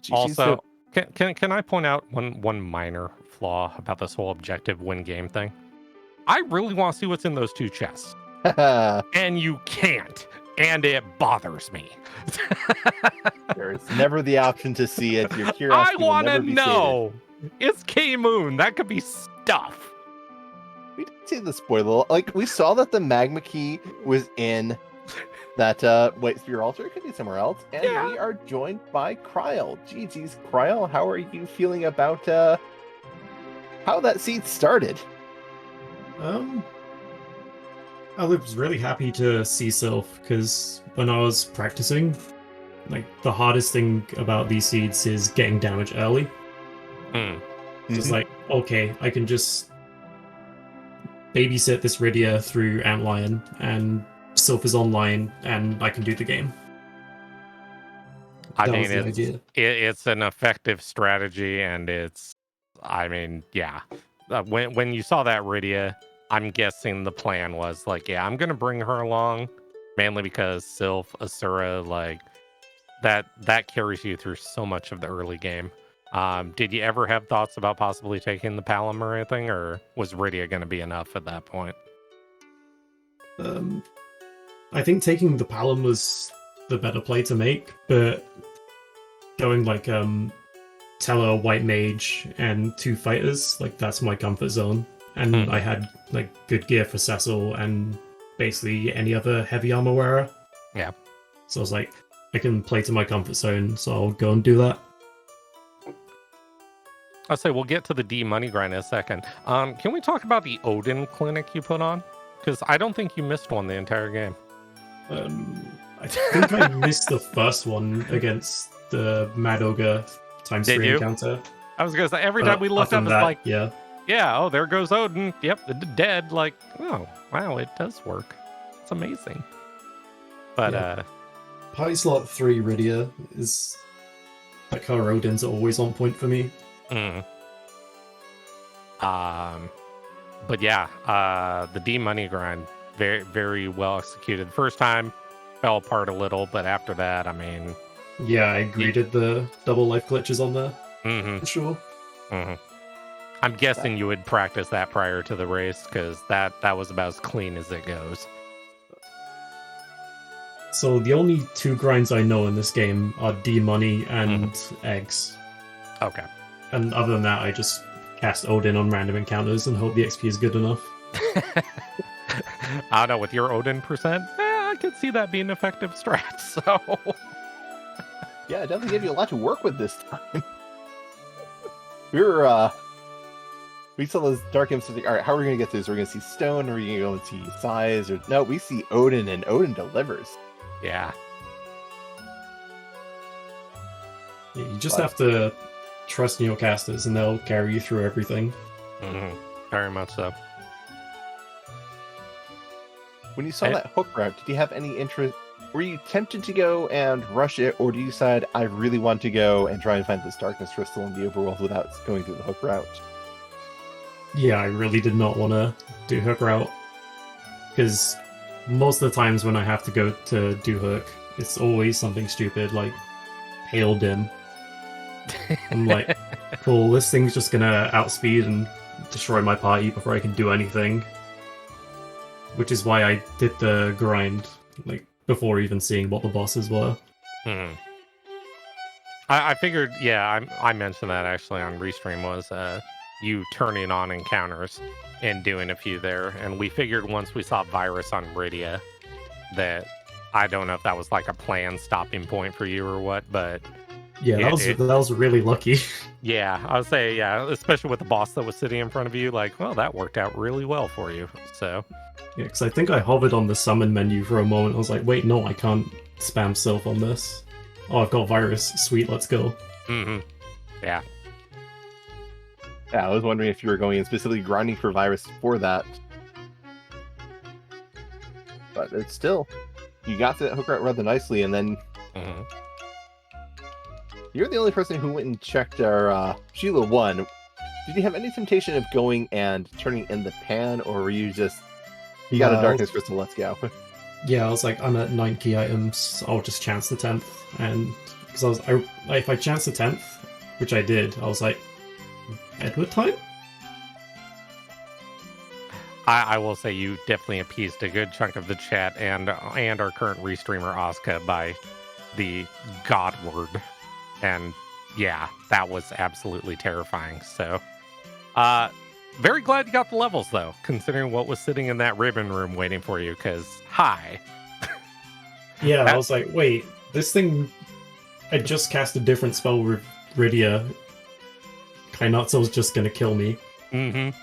GG also, can I point out one minor flaw about this whole objective win game thing? I really want to see what's in those 2 chests. And you can't. And it bothers me. There's never the option to see it. Your curiosity I want to will never be know. It's K-Moon. That could be stuff. We didn't see the spoiler. Like, we saw that the magma key was in that waits for your altar. It could be somewhere else. And Yeah. we are joined by Kryle. GG's Kryle, how are you feeling about how that seed started? I was really happy to see Sylph, because when I was practicing, like, the hardest thing about these seeds is getting damage early. Just like, okay, I can just babysit this Rydia through Antlion, and Sylph is online, and I can do the game. I That mean, was the idea. it's an effective strategy, and I mean, yeah. When you saw that Rydia, I'm guessing the plan was like, yeah, I'm gonna bring her along, mainly because Sylph, Asura, like that carries you through so much of the early game. Did you ever have thoughts about possibly taking the Palom or anything, or was Rydia going to be enough at that point? I think taking the Palom was the better play to make, but going like Teller, White Mage, and 2 fighters, like, that's my comfort zone. And I had like good gear for Cecil and basically any other heavy armor wearer. Yeah. So I was like, I can play to my comfort zone, so I'll go and do that. I'll say we'll get to the D money grind in a second. Can we talk about the Odin clinic you put on? Because I don't think you missed one the entire game. I think I missed the first one against the Mad Ogre times Did 3 you? encounter. I was going to say, every time we looked Other up, than it's that, like, yeah. oh, there goes Odin. Yep, dead. Like, oh, wow, it does work. It's amazing. But, Party slot 3 Rydia is like her Odins are always on point for me. But yeah, the D money grind, very, very well executed. First time fell apart a little, but after that, I mean, Yeah, I greeted the double life glitches on there, for sure. I'm guessing you would practice that prior to the race, because that was about as clean as it goes. So the only 2 grinds I know in this game are D money and eggs. Okay. And other than that, I just cast Odin on random encounters and hope the XP is good enough. I don't know, with your Odin percent, I could see that being an effective strat, so... Yeah, it definitely gave you a lot to work with this time. We saw those dark imps. All right, how are we gonna get to this? We're gonna see stone, or are we gonna go see size, or no? We see Odin, and Odin delivers. Yeah. Yeah, you just have to trust in your casters, and they'll carry you through everything. Very much so. When you saw that hook route, did you have any interest? Were you tempted to go and rush it, or do you decide I really want to go and try and find this darkness crystal in the overworld without going through the hook route? Yeah, I really did not want to do hook route, because most of the times when I have to go to do hook, it's always something stupid like Hail Dim. I'm like, cool, this thing's just gonna outspeed and destroy my party before I can do anything. Which is why I did the grind, like, before even seeing what the bosses were. I figured, yeah, I mentioned that actually on Restream, was you turning on encounters and doing a few there. And we figured once we saw Virus on Rydia that, I don't know if that was like a planned stopping point for you or what, but... Yeah, that was really lucky. Yeah, I would say, yeah, especially with the boss that was sitting in front of you, like, well, that worked out really well for you, so... Yeah, because I think I hovered on the summon menu for a moment. I was like, wait, no, I can't spam Sylph on this. Oh, I've got Virus. Sweet, let's go. Yeah. Yeah, I was wondering if you were going and specifically grinding for Virus for that. But it's still... You got that hook route rather nicely, and then... You're the only person who went and checked our Sheila 1. Did you have any temptation of going and turning in the pan, or were you just... You got a darkness crystal, let's go. Yeah, I was like, I'm at 9 key items, I'll just chance the 10th. And because if I chance the 10th, which I did, I was like, Edward time? I will say you definitely appeased a good chunk of the chat and our current restreamer Asuka by the God word. And yeah, that was absolutely terrifying. So, very glad you got the levels, though, considering what was sitting in that ribbon room waiting for you, because, hi. Yeah, I was like, wait, this thing. I just cast a different spell with Rydia. Kainatsu's just gonna kill me. Mm-hmm.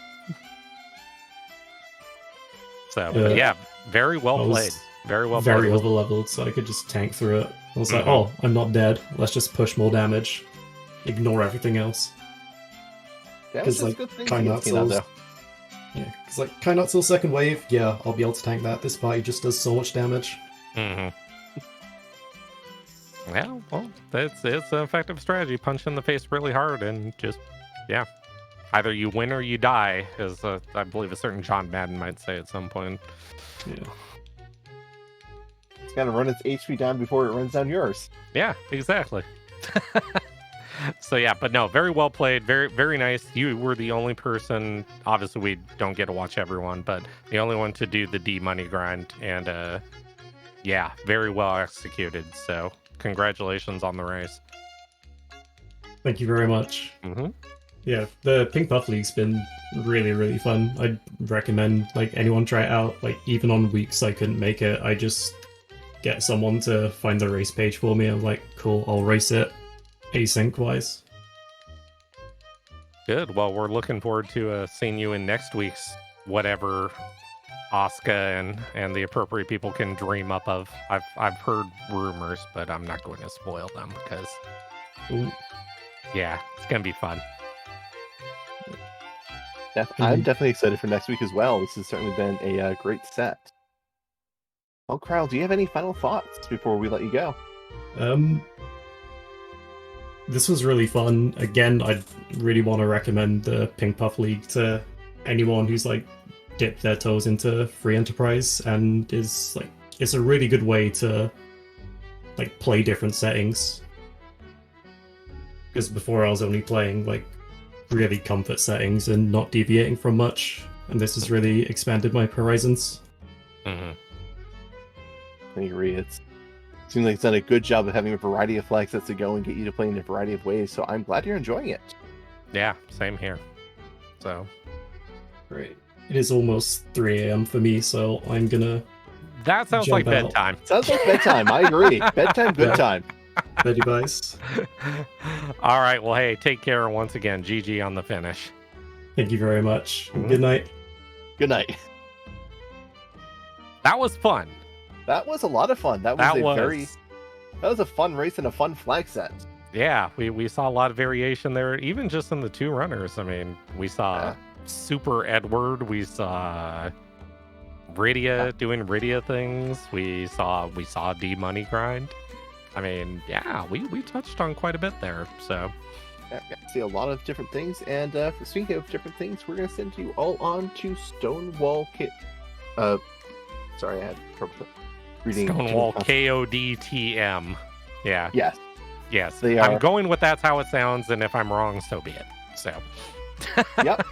So Uh, yeah, very well I played. was Very well very played. overleveled, so I could just tank through it. I was like, Mhm. oh, I'm not dead. Let's just push more damage. Ignore everything else. That 'Cause, was like, good thing Kainatsu's... Yeah, because like Kainatsu's second wave, yeah, I'll be able to tank that. This party just does so much damage. Mm-hmm. Yeah, well, it's an effective strategy. Punch in the face really hard and just, yeah. Either you win or you die, as I believe a certain John Madden might say at some point. Yeah. It's got to run its HP down before it runs down yours. Yeah, exactly. So yeah, but no, very well played. Very, very nice. You were the only person, obviously we don't get to watch everyone, but the only one to do the D money grind. And yeah, very well executed. So congratulations on the race. Thank you very much. Mm-hmm. Yeah, the Pink Buff League's been really, really fun. I'd recommend like anyone try it out. Like even on weeks I couldn't make it, I just get someone to find the race page for me. I'm like, cool, I'll race it async wise. Good. Well, we're looking forward to seeing you in next week's whatever Asuka and the appropriate people can dream up of. I've heard rumors, but I'm not going to spoil them because Ooh. yeah, it's gonna be fun. I'm definitely excited for next week as well. This has certainly been a great set. Well, Kryle, do you have any final thoughts before we let you go? This was really fun. Again, I'd really want to recommend the Pink Puff League to anyone who's like dipped their toes into free enterprise and is like, it's a really good way to like play different settings. Because before I was only playing like really comfort settings and not deviating from much, and this has really expanded my horizons. Mm-hmm. I agree. It seems like it's done a good job of having a variety of flag sets to go and get you to play in a variety of ways, so I'm glad you're enjoying it. Yeah, same here. So Great. It is almost 3 a.m. for me, so I'm gonna that sounds like jump out. bedtime. Sounds like bedtime. I agree. Bedtime, good Yeah. time. Bed device. All right. Well, hey, take care. And once again, GG on the finish. Thank you very much. Mhm. Good night. Good night. That was fun. That was a lot of fun. That was a fun race and a fun flag set. Yeah, we saw a lot of variation there, even just in the two runners. I mean, we saw Super Edward, we saw Rydia doing Rydia things, we saw D Money grind. I mean, yeah, we touched on quite a bit there. So Yeah, got to see a lot of different things, and for speaking of different things, we're going to send you all on to Stonewall sorry, I had trouble reading. Stonewall KODTM. Yeah. Yes. I'm going with that's how it sounds, and if I'm wrong, so be it. So. Yep.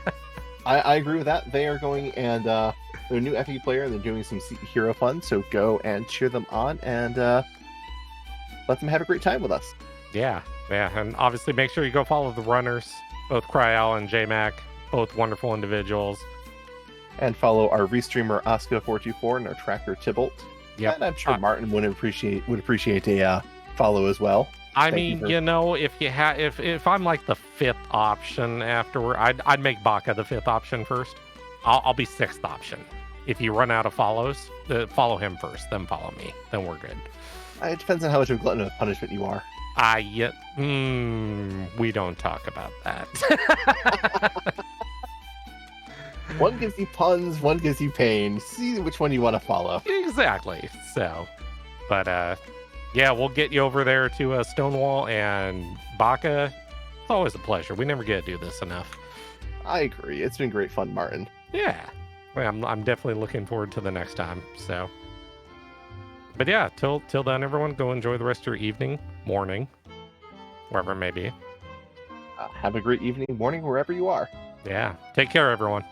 I agree with that. They are going, and they're a new FE player, and they're doing some hero fun, so go and cheer them on, and let them have a great time with us. Yeah, and obviously make sure you go follow the runners, both Cryal and JMac, both wonderful individuals. And follow our restreamer Asuka424 and our tracker Tybalt. Yep. And I'm sure Martin would appreciate a follow as well. I mean, you know, if you if I'm like the fifth option afterward, I'd make Baka the fifth option first. I'll be sixth option. If you run out of follows, follow him first, then follow me. Then we're good. It depends on how much of a glutton of punishment you are. We don't talk about that. One gives you puns, one gives you pain. See which one you want to follow. Exactly. So, but yeah, we'll get you over there to Stonewall and Baka. It's always a pleasure. We never get to do this enough. I agree. It's been great fun, Martin. Yeah. Well, I'm definitely looking forward to the next time. So, but yeah, till then, everyone, go enjoy the rest of your evening, morning, wherever it may be. Have a great evening, morning, wherever you are. Yeah. Take care, everyone.